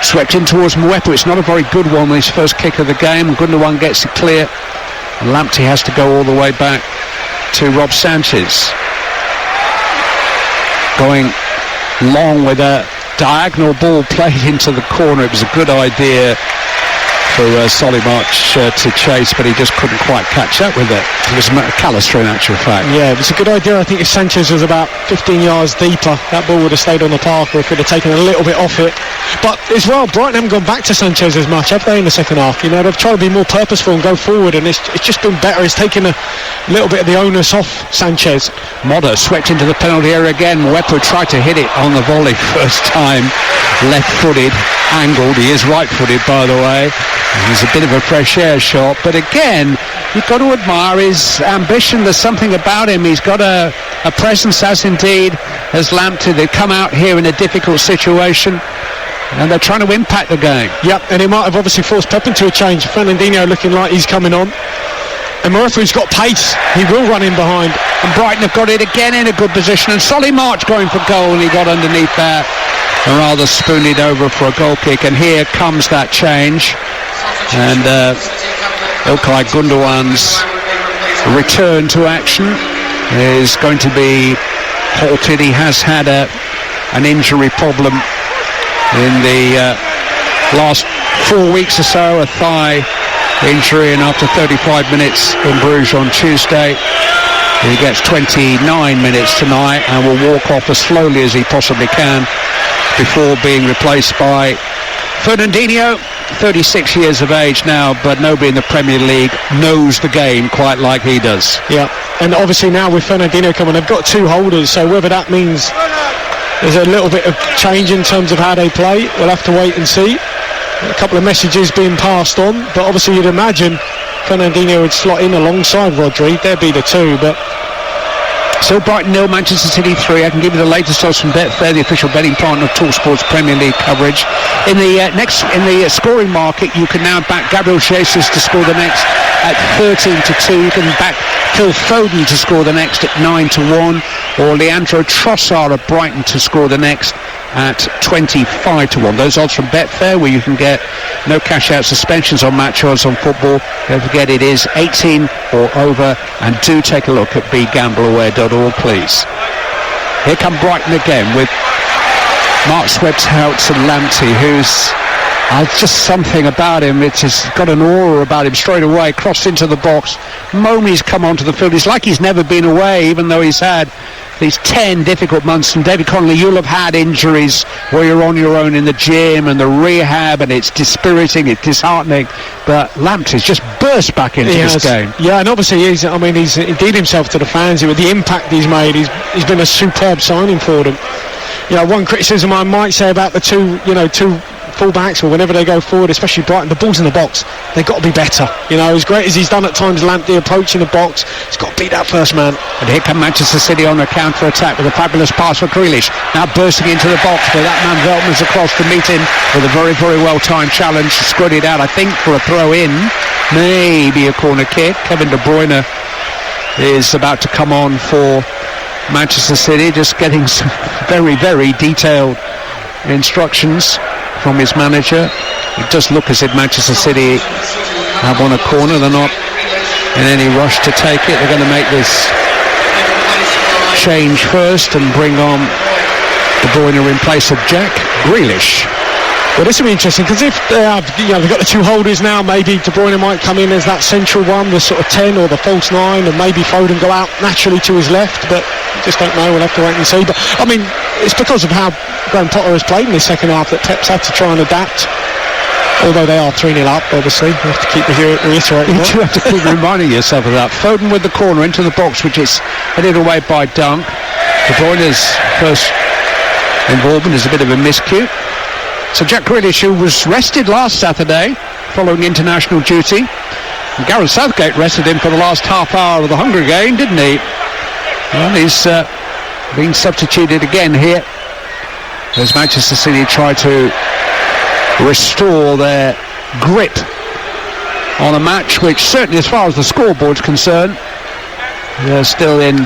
Swept in towards Mwepu. It's not a very good one, his first kick of the game. Gundogan gets it clear. And Lamptey has to go all the way back to Rob Sanchez. Going long with a diagonal ball played into the corner. It was a good idea for Solly March to chase, but he just couldn't quite catch up with it. It was McAllister in actual fact. Yeah, it was a good idea. I think if Sanchez was about 15 yards deeper, that ball would have stayed on the park, or if it had taken a little bit off it. But as well, Brighton haven't gone back to Sanchez as much, have they, in the second half? You know, they've tried to be more purposeful and go forward, and it's just been better. It's taken a little bit of the onus off Sanchez. Modder swept into the penalty area again. Mwepu tried to hit it on the volley first time, left-footed, angled. He is right-footed, by the way. He's a bit of a fresh air shot, but again, you've got to admire his ambition. There's something about him. He's got a presence, as indeed has Lamptey. They've come out here in a difficult situation, and they're trying to impact the game. Yep, and it might have obviously forced Pep into a change. Fernandinho looking like he's coming on. And Mwepu's got pace. He will run in behind. And Brighton have got it again in a good position. And Solly March going for goal, and he got underneath that and rather spooned it over for a goal kick. And here comes that change. And Ilkay Gundogan's return to action is going to be halted. He has had an injury problem in the last 4 weeks or so, a thigh injury, and after 35 minutes in Bruges on Tuesday, he gets 29 minutes tonight and will walk off as slowly as he possibly can before being replaced by Fernandinho, 36 years of age now, but nobody in the Premier League knows the game quite like he does. Yeah, and obviously now with Fernandinho coming, they've got two holders, so whether that means there's a little bit of change in terms of how they play, we'll have to wait and see. A couple of messages being passed on, but obviously you'd imagine Fernandinho would slot in alongside Rodri. There'd be the two, but still Brighton 0, Manchester City 3. I can give you the latest odds from Betfair, the official betting partner of TalkSport's Premier League coverage. In the scoring market, you can now back Gabriel Jesus to score the next at 13-2. You can back Phil Foden to score the next at 9-1, or Leandro Trossard of Brighton to score the next at 25-1. Those odds from Betfair, where you can get no cash-out suspensions on match odds on football. Don't forget, it is 18 or over, and do take a look at begambleaware.org, please. Here come Brighton again with Mark Swebhout and Lamptey, who's just something about him. It's just got an aura about him straight away. Crossed into the box. Momi's come onto the field. It's like he's never been away, even though he's had these 10 difficult months. And David Connolly, you'll have had injuries where you're on your own in the gym and the rehab, and it's dispiriting, it's disheartening. But Lamptey's just burst back into this game. Yeah, and obviously he's endeared himself to the fans with the impact he's made. He's been a superb signing for them. You know, one criticism I might say about the two full-backs, or whenever they go forward, especially Brighton, the ball's in the box. They've got to be better. You know, as great as he's done at times, Lamptey approaching the box, he's got to beat that first man. And here come Manchester City on a counter-attack with a fabulous pass for Grealish. Now bursting into the box, but that man Veltman's across to meet him with a very, very well-timed challenge. Squirted out, I think, for a throw-in. Maybe a corner kick. Kevin De Bruyne is about to come on for Manchester City, just getting some very, very detailed instructions from his manager. It does look as if Manchester City have won a corner. They're not in any rush to take it. They're going to make this change first and bring on De Bruyne in place of Jack Grealish. Well, this will be interesting, because if they have, they've got the two holders now, maybe De Bruyne might come in as that central one, the sort of 10 or the false 9, and maybe Foden go out naturally to his left, but just don't know. We'll have to wait and see. But I mean, it's because of how Graham Potter has played in the second half that Pep's had to try and adapt. Although they are 3-0 up, obviously. You have to keep reiterating that. You have to keep reminding yourself of that. Foden with the corner into the box, which is headed away by Dunk. De Bruyne's first involvement is a bit of a miscue. So Jack Grealish, who was rested last Saturday following international duty, and Gareth Southgate rested him for the last half hour of the Hungary game, didn't he? Well, he's been substituted again here as Manchester City try to restore their grip on a match which, certainly as far as the scoreboard's concerned, they're still in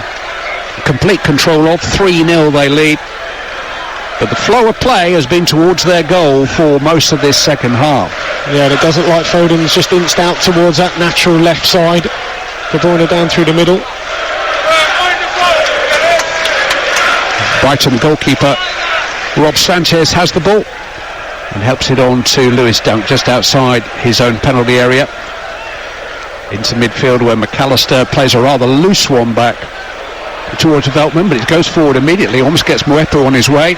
complete control of. 3-0 they lead. But the flow of play has been towards their goal for most of this second half. Yeah, and it doesn't like Foden's just inched out towards that natural left side. De Bruyne down through the middle. Brighton goalkeeper Rob Sanchez has the ball and helps it on to Lewis Dunk just outside his own penalty area. Into midfield, where McAllister plays a rather loose one back towards Veltman, but it goes forward immediately, almost gets Moepo on his way.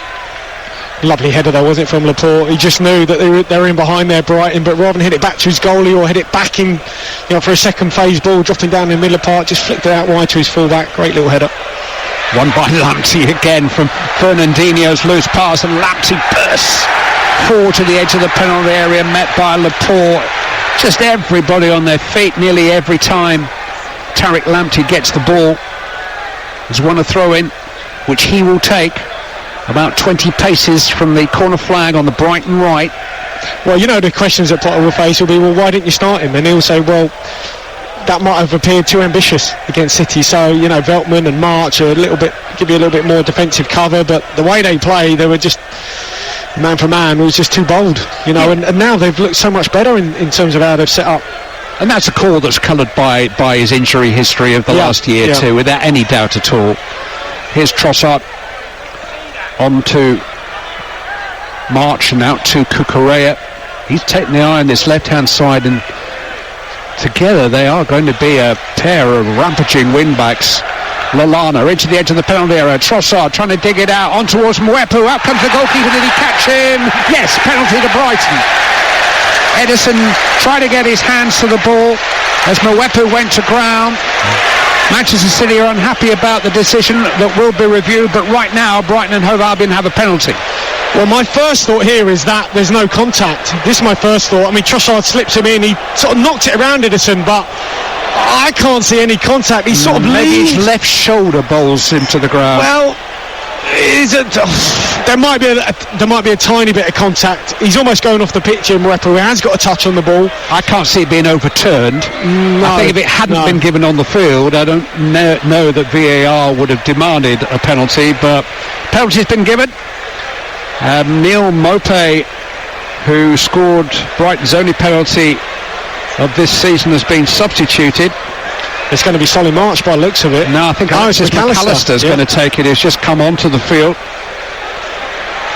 Lovely header though, wasn't it, from Laporte? He just knew that they were in behind there, Brighton, but rather than hit it back to his goalie or hit it back in, for a second phase ball, dropping down in the middle of the park, just flicked it out wide to his full-back. Great little header. Won by Lamptey again from Fernandinho's loose pass, and Lamptey bursts forward to the edge of the penalty area, met by Laporte. Just everybody on their feet nearly every time Tariq Lamptey gets the ball. There's won a throw-in, which he will take about 20 paces from the corner flag on the Brighton right. Well, the questions that Potter will face will be, well, why didn't you start him? And he'll say, well, that might have appeared too ambitious against City. So, Veltman and March are give you a little bit more defensive cover, but the way they play, they were just man for man, was just too bold, and now they've looked so much better in terms of how they've set up. And that's a call that's coloured by his injury history of the last year too, without any doubt at all. Here's Trossard on to March and out to Cucurella. He's taken the eye on this left-hand side, and together they are going to be a pair of rampaging wing-backs. Lallana into the edge of the penalty area. Trossard trying to dig it out on towards Mwepu. Out comes the goalkeeper. Did he catch him? Yes, penalty to Brighton. Edison tried to get his hands to the ball as Mwepu went to ground. Manchester City are unhappy about the decision that will be reviewed, but right now Brighton and Hove Albion have a penalty. Well, my first thought here is that there's no contact. This is my first thought. I mean, Trossard slips him in. He sort of knocked it around Edison, but I can't see any contact. He sort of maybe his left shoulder bowls him to the ground. Well, there might be a tiny bit of contact. He's almost going off the pitch in Mwepu. He has got a touch on the ball. I can't see it being overturned. No, I think if it hadn't been given on the field, I don't know that VAR would have demanded a penalty, but penalty's been given. Neil Maupay, who scored Brighton's only penalty of this season, has been substituted. It's going to be Solly March by the looks of it. No, I think Alexis McAllister's going to take it. He's just come onto the field.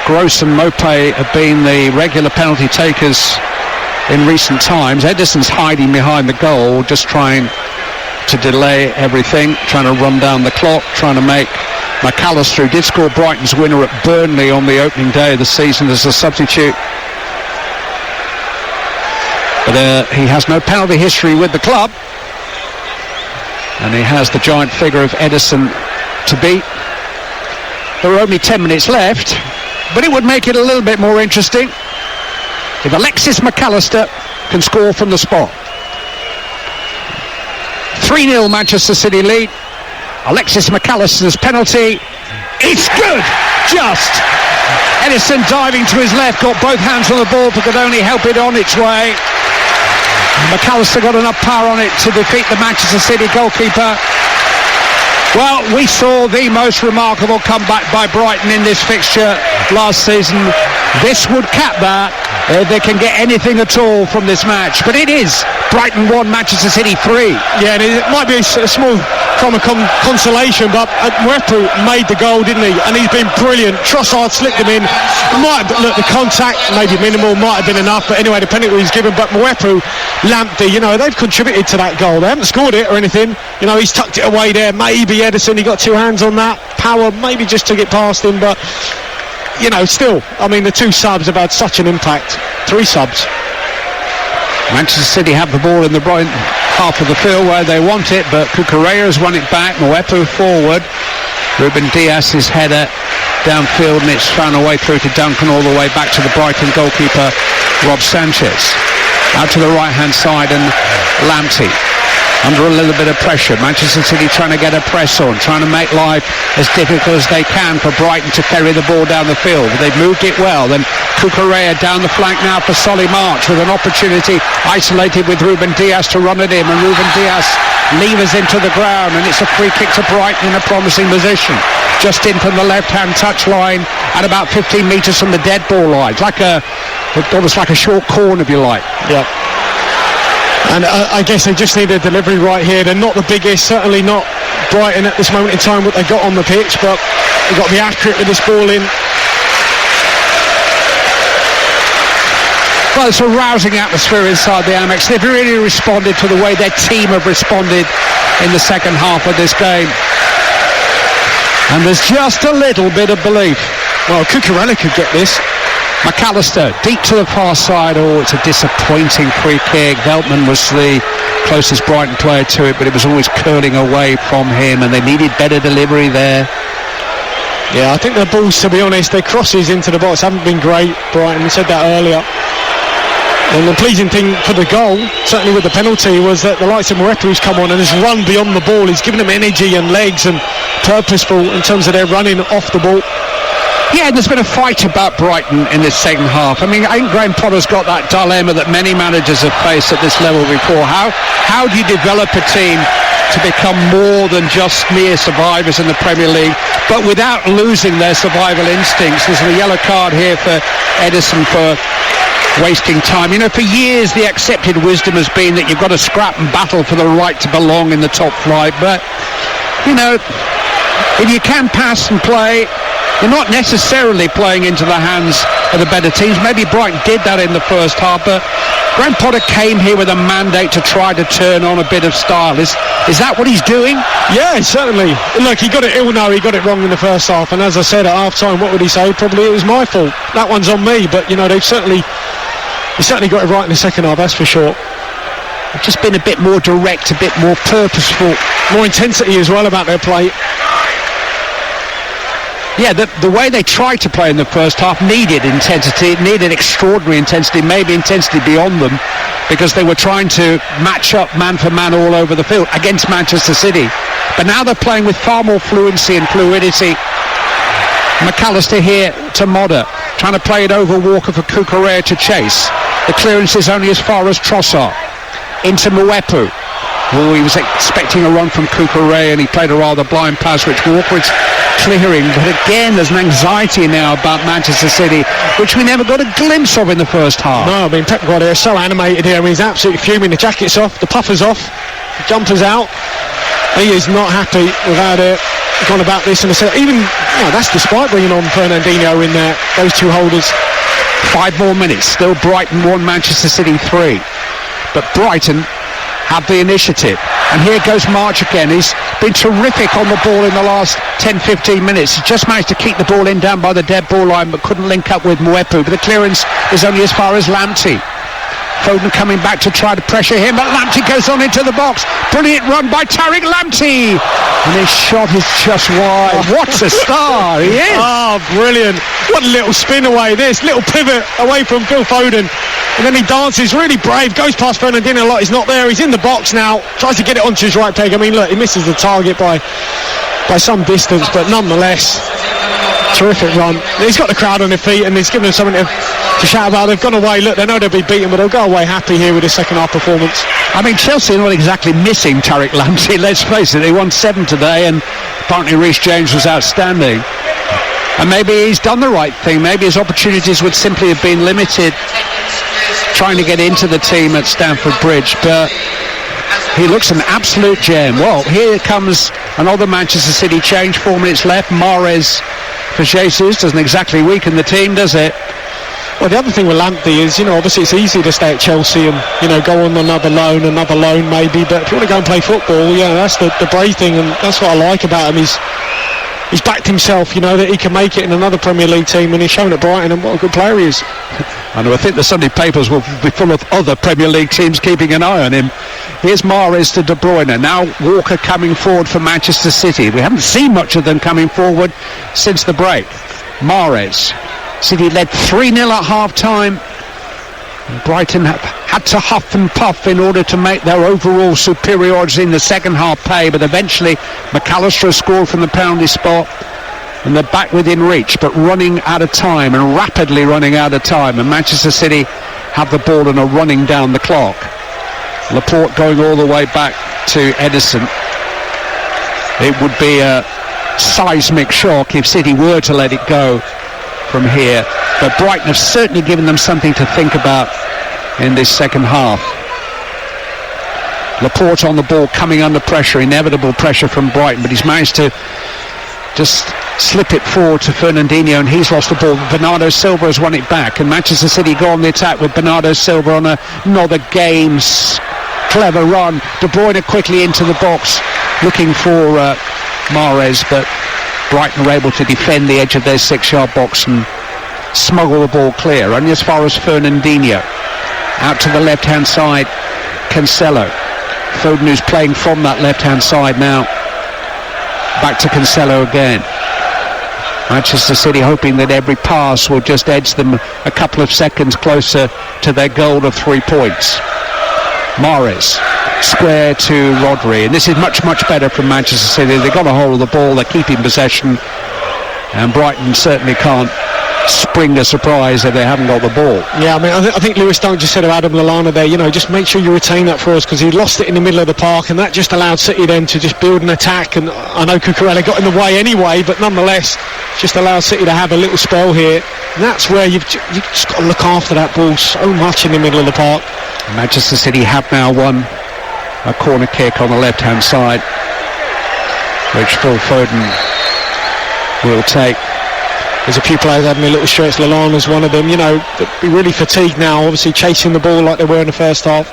Gross and Maupay have been the regular penalty takers in recent times. Edison's hiding behind the goal, just trying to delay everything, trying to run down the clock, trying to make McAllister, who did score Brighton's winner at Burnley on the opening day of the season, as a substitute. But he has no penalty history with the club. And he has the giant figure of Edison to beat. There are only 10 minutes left, but it would make it a little bit more interesting if Alexis McAllister can score from the spot. 3-0 Manchester City lead. Alexis McAllister's penalty. It's good! Just! Edison diving to his left, got both hands on the ball, but could only help it on its way. McAllister got enough power on it to defeat the Manchester City goalkeeper. Well, we saw the most remarkable comeback by Brighton in this fixture last season. This would cap that if they can get anything at all from this match. But it is Brighton 1, Manchester City 3. Yeah, and it might be a small from a consolation, but Mwepu made the goal, didn't he? And he's been brilliant. Trossard slipped him in. Look, the contact maybe minimal, might have been enough, but anyway, the penalty was given. But Mwepu, Lamptey, they've contributed to that goal. They haven't scored it or anything. He's tucked it away there. Maybe Edison, he got two hands on that. Power maybe just took it past him, but still, the two subs have had such an impact. 3 subs. Manchester City have the ball in the Brighton half of the field where they want it, but Cucurella has won it back. Mwepu forward. Ruben Diaz's header downfield, and it's found a way through to Duncan, all the way back to the Brighton goalkeeper, Rob Sanchez. Out to the right-hand side, and Lamptey under a little bit of pressure. Manchester City trying to get a press on, trying to make life as difficult as they can for Brighton to ferry the ball down the field. They've moved it well. Then Cucurella down the flank now for Solly March, with an opportunity isolated with Ruben Diaz to run at him, and Ruben Diaz levers into the ground, and it's a free kick to Brighton in a promising position. Just in from the left-hand touchline at about 15 metres from the dead ball line. Almost like a short corner, if you like. Yeah. And I guess they just need a delivery right here. They're not the biggest, certainly not Brighton at this moment in time, what they got on the pitch, but they've got to be accurate with this ball in. Well, it's a rousing atmosphere inside the Amex. They've really responded to the way their team have responded in the second half of this game. And there's just a little bit of belief. Well, Cucurella could get this. McAllister deep to the far side. Oh, it's a disappointing free kick. Veltman was the closest Brighton player to it, but it was always curling away from him, and they needed better delivery there. Yeah, I think their balls, to be honest, their crosses into the box haven't been great, Brighton. We said that earlier. And the pleasing thing for the goal, certainly with the penalty, was that the likes of Mwepu's come on and has run beyond the ball. He's given them energy and legs and purposeful in terms of their running off the ball. Yeah, there's been a fight about Brighton in this second half. I think Graham Potter's got that dilemma that many managers have faced at this level before. How do you develop a team to become more than just mere survivors in the Premier League, but without losing their survival instincts? There's a yellow card here for Edison for wasting time. For years the accepted wisdom has been that you've got to scrap and battle for the right to belong in the top flight, but If you can pass and play, you're not necessarily playing into the hands of the better teams. Maybe Brighton did that in the first half, but Graham Potter came here with a mandate to try to turn on a bit of style. Is that what he's doing? Yeah, certainly. Look, he got it he got it wrong in the first half, and as I said at half-time, what would he say? Probably it was my fault. That one's on me, but, you know, he certainly got it right in the second half, that's for sure. They've just been a bit more direct, a bit more purposeful. More intensity as well about their play. Yeah, the way they tried to play in the first half needed intensity. It needed extraordinary intensity, maybe intensity beyond them, because they were trying to match up man for man all over the field against Manchester City. But now they're playing with far more fluency and fluidity. McAllister here to Modder, trying to play it over Walker for Cucurella to chase. The clearance is only as far as Trossard. Into Mwepu. Oh, he was expecting a run from Cucurella and he played a rather blind pass, which Walker is clearing. But again, there's an anxiety now about Manchester City, which we never got a glimpse of in the first half. No, I mean, Pep Guardiola is so animated here. I mean, he's absolutely fuming. The jacket's off, the puffer's off, the jumper's out. He is not happy with how they're gone about this. And even, that's despite bringing on Fernandinho in there, those two holders. 5 more minutes. Still Brighton 1, Manchester City 3. But Brighton have the initiative, and here goes March again. He's been terrific on the ball in the last 10-15 minutes. He just managed to keep the ball in down by the dead ball line, but couldn't link up with Mwepu. But the clearance is only as far as Lamptey. Foden coming back to try to pressure him, but Lamptey goes on into the box. Brilliant run by Tariq Lamptey, and his shot is just wide. What a star he is! Oh, brilliant. What a little spin away, this little pivot away from Phil Foden, and then he dances, really brave, goes past Fernandinho a lot. He's not there, he's in the box now, tries to get it onto his right peg. I mean, look, he misses the target by some distance, but nonetheless, terrific run. He's got the crowd on their feet and he's given them something to shout about. They've gone away, look, they know they'll be beaten, but they'll go away happy here with his second half performance. I mean, Chelsea are not exactly missing Tariq Lamptey, let's face it. They won 7 today, and apparently Reece James was outstanding. And maybe he's done the right thing. Maybe his opportunities would simply have been limited trying to get into the team at Stamford Bridge, but he looks an absolute gem. Well, here comes another Manchester City change. 4 minutes left. Mahrez for Jesus. Doesn't exactly weaken the team, does it? Well, the other thing with Lamptey is, obviously it's easy to stay at Chelsea and, go on another loan maybe, but if you want to go and play football, that's the brave thing, and that's what I like about him. He's backed himself, that he can make it in another Premier League team, and he's shown at Brighton and what a good player he is. I know, I think the Sunday papers will be full of other Premier League teams keeping an eye on him. Here's Mahrez to De Bruyne. Now Walker coming forward for Manchester City. We haven't seen much of them coming forward since the break. Mahrez. City led 3-0 at half-time. Brighton had to huff and puff in order to make their overall superiority in the second half pay, but eventually McAllister scored from the penalty spot, and they're back within reach, but running out of time, and rapidly running out of time, and Manchester City have the ball and are running down the clock. Laporte going all the way back to Edison. It would be a seismic shock if City were to let it go from here, but Brighton have certainly given them something to think about in this second half. Laporte on the ball, coming under pressure, inevitable pressure from Brighton, but he's managed to just slip it forward to Fernandinho, and he's lost the ball. Bernardo Silva has won it back, and Manchester City go on the attack with Bernardo Silva on another game's clever run. De Bruyne quickly into the box looking for Mahrez, but Brighton are able to defend the edge of their 6-yard box and smuggle the ball clear, only as far as Fernandinho. Out to the left-hand side, Cancelo. Foden, who's playing from that left-hand side now. Back to Cancelo again. Manchester City hoping that every pass will just edge them a couple of seconds closer to their goal of 3 points. Mahrez, square to Rodri, and this is much better from Manchester City. They've got a hold of the ball, they're keeping possession, and Brighton certainly can't spring a surprise if they haven't got the ball. Yeah, I mean, I think Lewis Dunk just said to Adam Lallana there, just make sure you retain that for us, because he lost it in the middle of the park, and that just allowed City then to just build an attack. And I know Cucurella got in the way anyway, but nonetheless just allowed City to have a little spell here, and that's where you've just got to look after that ball so much in the middle of the park. Manchester City have now won a corner kick on the left hand side, which Phil Foden will take. There's a few players having a little stretch. Lallana's one of them. You know, they're really fatigued now, obviously chasing the ball like they were in the first half.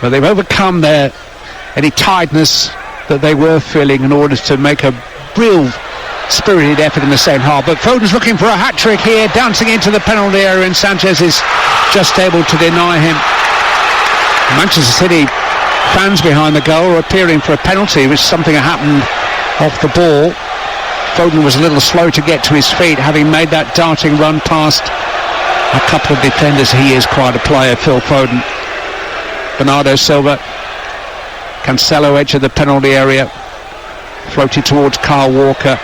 But they've overcome any tiredness that they were feeling in order to make a real spirited effort in the second half. But Foden's looking for a hat-trick here, dancing into the penalty area, and Sanchez is just able to deny him. Manchester City fans behind the goal are appealing for a penalty, which is something that happened off the ball. Foden was a little slow to get to his feet, having made that darting run past a couple of defenders. He is quite a player, Phil Foden. Bernardo Silva, Cancelo edge of the penalty area, floated towards Kyle Walker.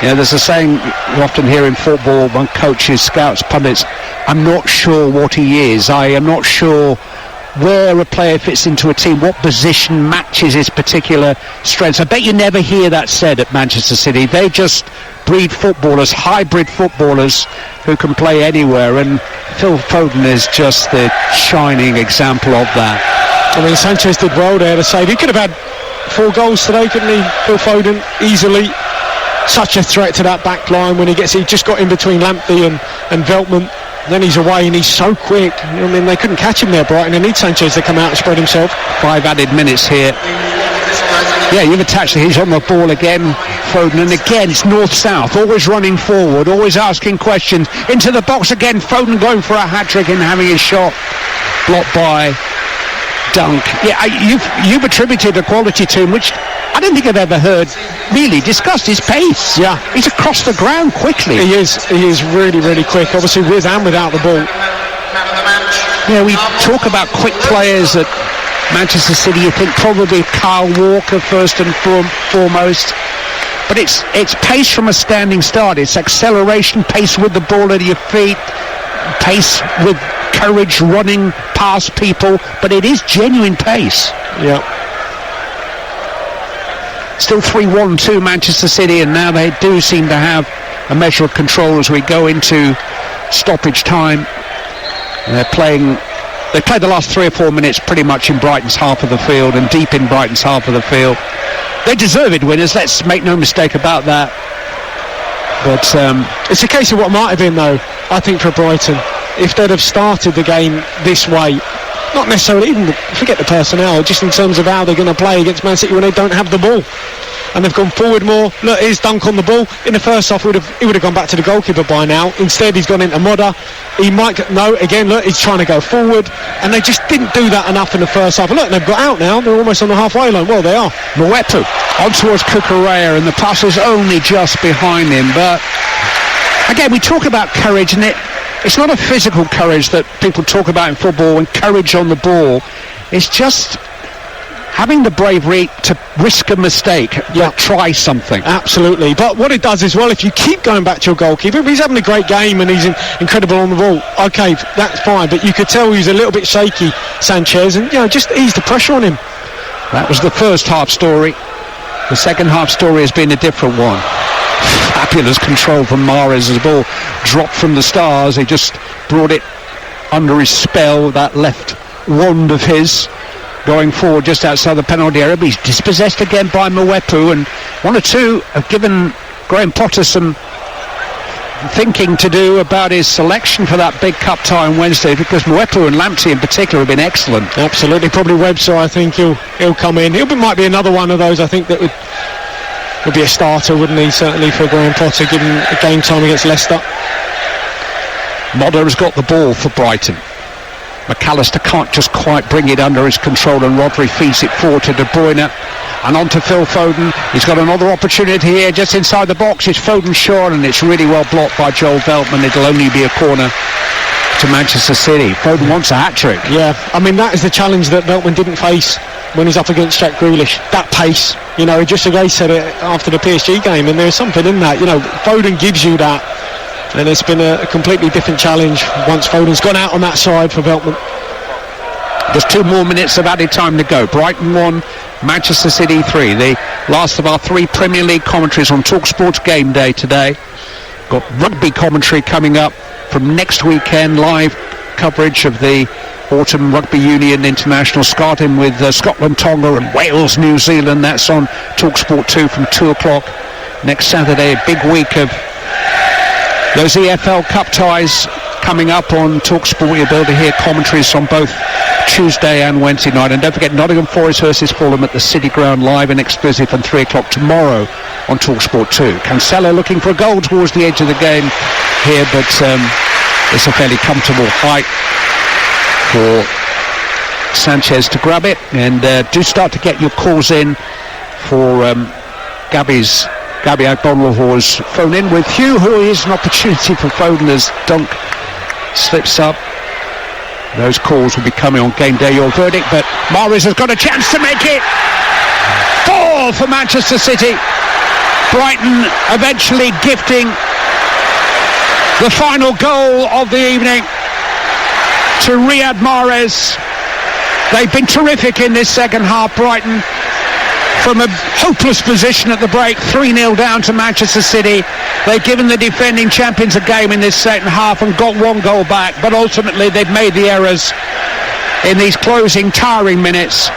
Yeah, there's a saying you often hear in football among coaches, scouts, pundits, I'm not sure what he is. I am not sure where a player fits into a team, what position matches his particular strengths. I bet you never hear that said at Manchester City. They just breed footballers, hybrid footballers who can play anywhere, and Phil Foden is just the shining example of that. I mean, Sanchez did well there to save. He could have had 4 goals today, couldn't he, Phil Foden, easily. Such a threat to that back line when he just got in between Lamptey and Veltman. Then he's away and he's so quick. I mean, they couldn't catch him there, Brighton. They need Sanchez to come out and spread himself. 5 added minutes here. Yeah, you've attached it. He's on the ball again, Foden, and again it's north-south, always running forward, always asking questions. Into the box again, Foden going for a hat-trick and having his shot blocked by Dunk. Yeah, you've attributed a quality to him, which I don't think I've ever heard really discussed. His pace. Yeah, he's across the ground quickly. He is really, really quick, obviously with and without the ball. Yeah, we talk about quick players at Manchester City. You think probably Kyle Walker first and foremost. But it's pace from a standing start. It's acceleration, pace with the ball at your feet, pace with courage running past people, but it is genuine pace. Yeah. Still 3-1-2 Manchester City, and now they do seem to have a measure of control as we go into stoppage time. They played the last 3 or 4 minutes pretty much in Brighton's half of the field and deep in Brighton's half of the field. They deserved winners, let's make no mistake about that. But it's a case of what might have been, though, I think, for Brighton. If they'd have started the game this way, not necessarily, even forget the personnel, just in terms of how they're going to play against Man City when they don't have the ball. And they've gone forward more. Look, here's Dunk on the ball. In the first half, he would have gone back to the goalkeeper by now. Instead, he's gone into Modder. Look, he's trying to go forward. And they just didn't do that enough in the first half. Look, they've got out now. They're almost on the halfway line. Well, they are. Mwepu on towards Cucurella, and the pass was only just behind him. But again, we talk about courage, and it's not a physical courage that people talk about in football and courage on the ball. It's just having the bravery to risk a mistake, try something. Absolutely. But what it does is, well, if you keep going back to your goalkeeper, if he's having a great game and he's incredible on the ball, okay, that's fine. But you could tell he's a little bit shaky, Sanchez, and just ease the pressure on him. That was the first half story. The second half story has been a different one. Fabulous control from Mahrez as the ball dropped from the stars. He just brought it under his spell, that left wand of his, going forward just outside the penalty area. But he's dispossessed again by Mwepu, and 1 or 2 have given Graham Potter some thinking to do about his selection for that big cup tie on Wednesday, because Mwepu and Lamptey in particular have been excellent. Absolutely. Probably Webster, I think he'll come in. Might be another one of those, I think, that would be a starter, wouldn't he, certainly, for Graham Potter, given a game time against Leicester. Modder has got the ball for Brighton. McAllister can't just quite bring it under his control, and Rodri feeds it forward to De Bruyne and on to Phil Foden. He's got another opportunity here just inside the box. It's Foden's shot, and it's really well blocked by Joel Veltman. It'll only be a corner to Manchester City. Foden wants a hat-trick. Yeah, I mean, that is the challenge that Veltman didn't face when he's up against Jack Grealish. That pace, just as they said it after the PSG game, and there's something in that. Foden gives you that, and it's been a completely different challenge once Foden's gone out on that side for Veltman. There's 2 more minutes of added time to go. Brighton 1, Manchester City 3. The last of our 3 Premier League commentaries on TalkSports Game Day today. Got rugby commentary coming up from next weekend, live coverage of the Autumn Rugby Union International, starting with Scotland, Tonga and Wales, New Zealand. That's on TalkSport 2 from 2 o'clock next Saturday. A big week of those EFL Cup ties coming up on TalkSport. You'll be able to hear commentaries on both Tuesday and Wednesday night. And don't forget, Nottingham Forest versus Fulham at the City Ground, live and exclusive from 3 o'clock tomorrow on TalkSport 2. Cancelo looking for a goal towards the edge of the game here, but it's a fairly comfortable height for Sanchez to grab it. And do start to get your calls in for Gabby Agbonlaho's phone in with Hugh, who is an opportunity for Foden as Dunk slips up. Those calls will be coming on Game Day, your verdict, but Mahrez has got a chance to make it. 4 for Manchester City. Brighton eventually gifting the final goal of the evening to Riyad Mahrez. They've been terrific in this second half, Brighton. From a hopeless position at the break, 3-0 down to Manchester City. They've given the defending champions a game in this second half and got 1 goal back, but ultimately they've made the errors in these closing, tiring minutes.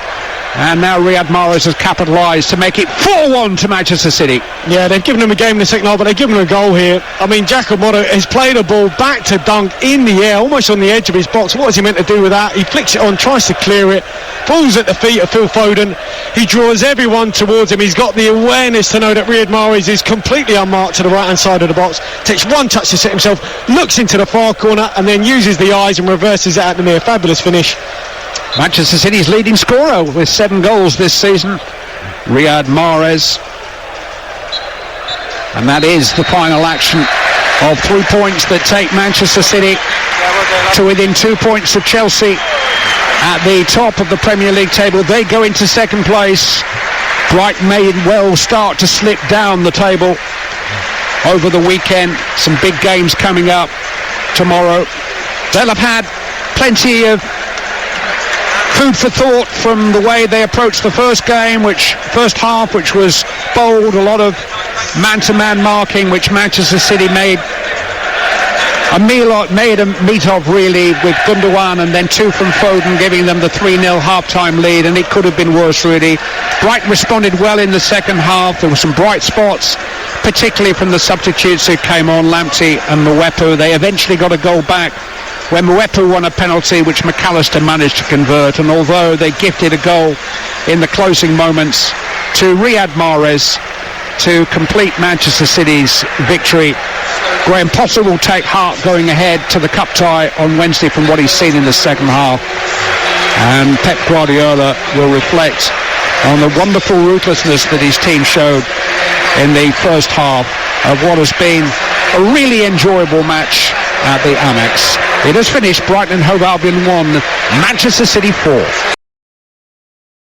And now Riyad Mahrez has capitalised to make it 4-1 to Manchester City. Yeah, they've given him a game in the second half, but they've given him a goal here. I mean, Jacob Motto has played a ball back to Dunk in the air, almost on the edge of his box. What is he meant to do with that? He flicks it on, tries to clear it, falls at the feet of Phil Foden. He draws everyone towards him. He's got the awareness to know that Riyad Mahrez is completely unmarked to the right-hand side of the box. Takes 1 touch to set himself, looks into the far corner, and then uses the eyes and reverses it out the near. Fabulous finish. Manchester City's leading scorer with 7 goals this season, Riyad Mahrez. And that is the final action of 3 points that take Manchester City to within 2 points of Chelsea at the top of the Premier League table. They go into second place. Brighton may well start to slip down the table over the weekend. Some big games coming up tomorrow. They'll have had plenty of food for thought from the way they approached the first half, which was bold, a lot of man-to-man marking, which Manchester City made a meat of, really, with Gundogan, and then 2 from Foden, giving them the 3-0 half-time lead, and it could have been worse, really. Brighton responded well in the second half. There were some bright spots, particularly from the substitutes who came on, Lamptey and Mwepu. They eventually got a goal back when Mwepu won a penalty, which McAllister managed to convert. And although they gifted a goal in the closing moments to Riyad Mahrez to complete Manchester City's victory, Graham Potter will take heart going ahead to the cup tie on Wednesday from what he's seen in the second half. And Pep Guardiola will reflect on the wonderful ruthlessness that his team showed in the first half of what has been a really enjoyable match at the Amex. It has finished. Brighton and Hove Albion 1, Manchester City 4.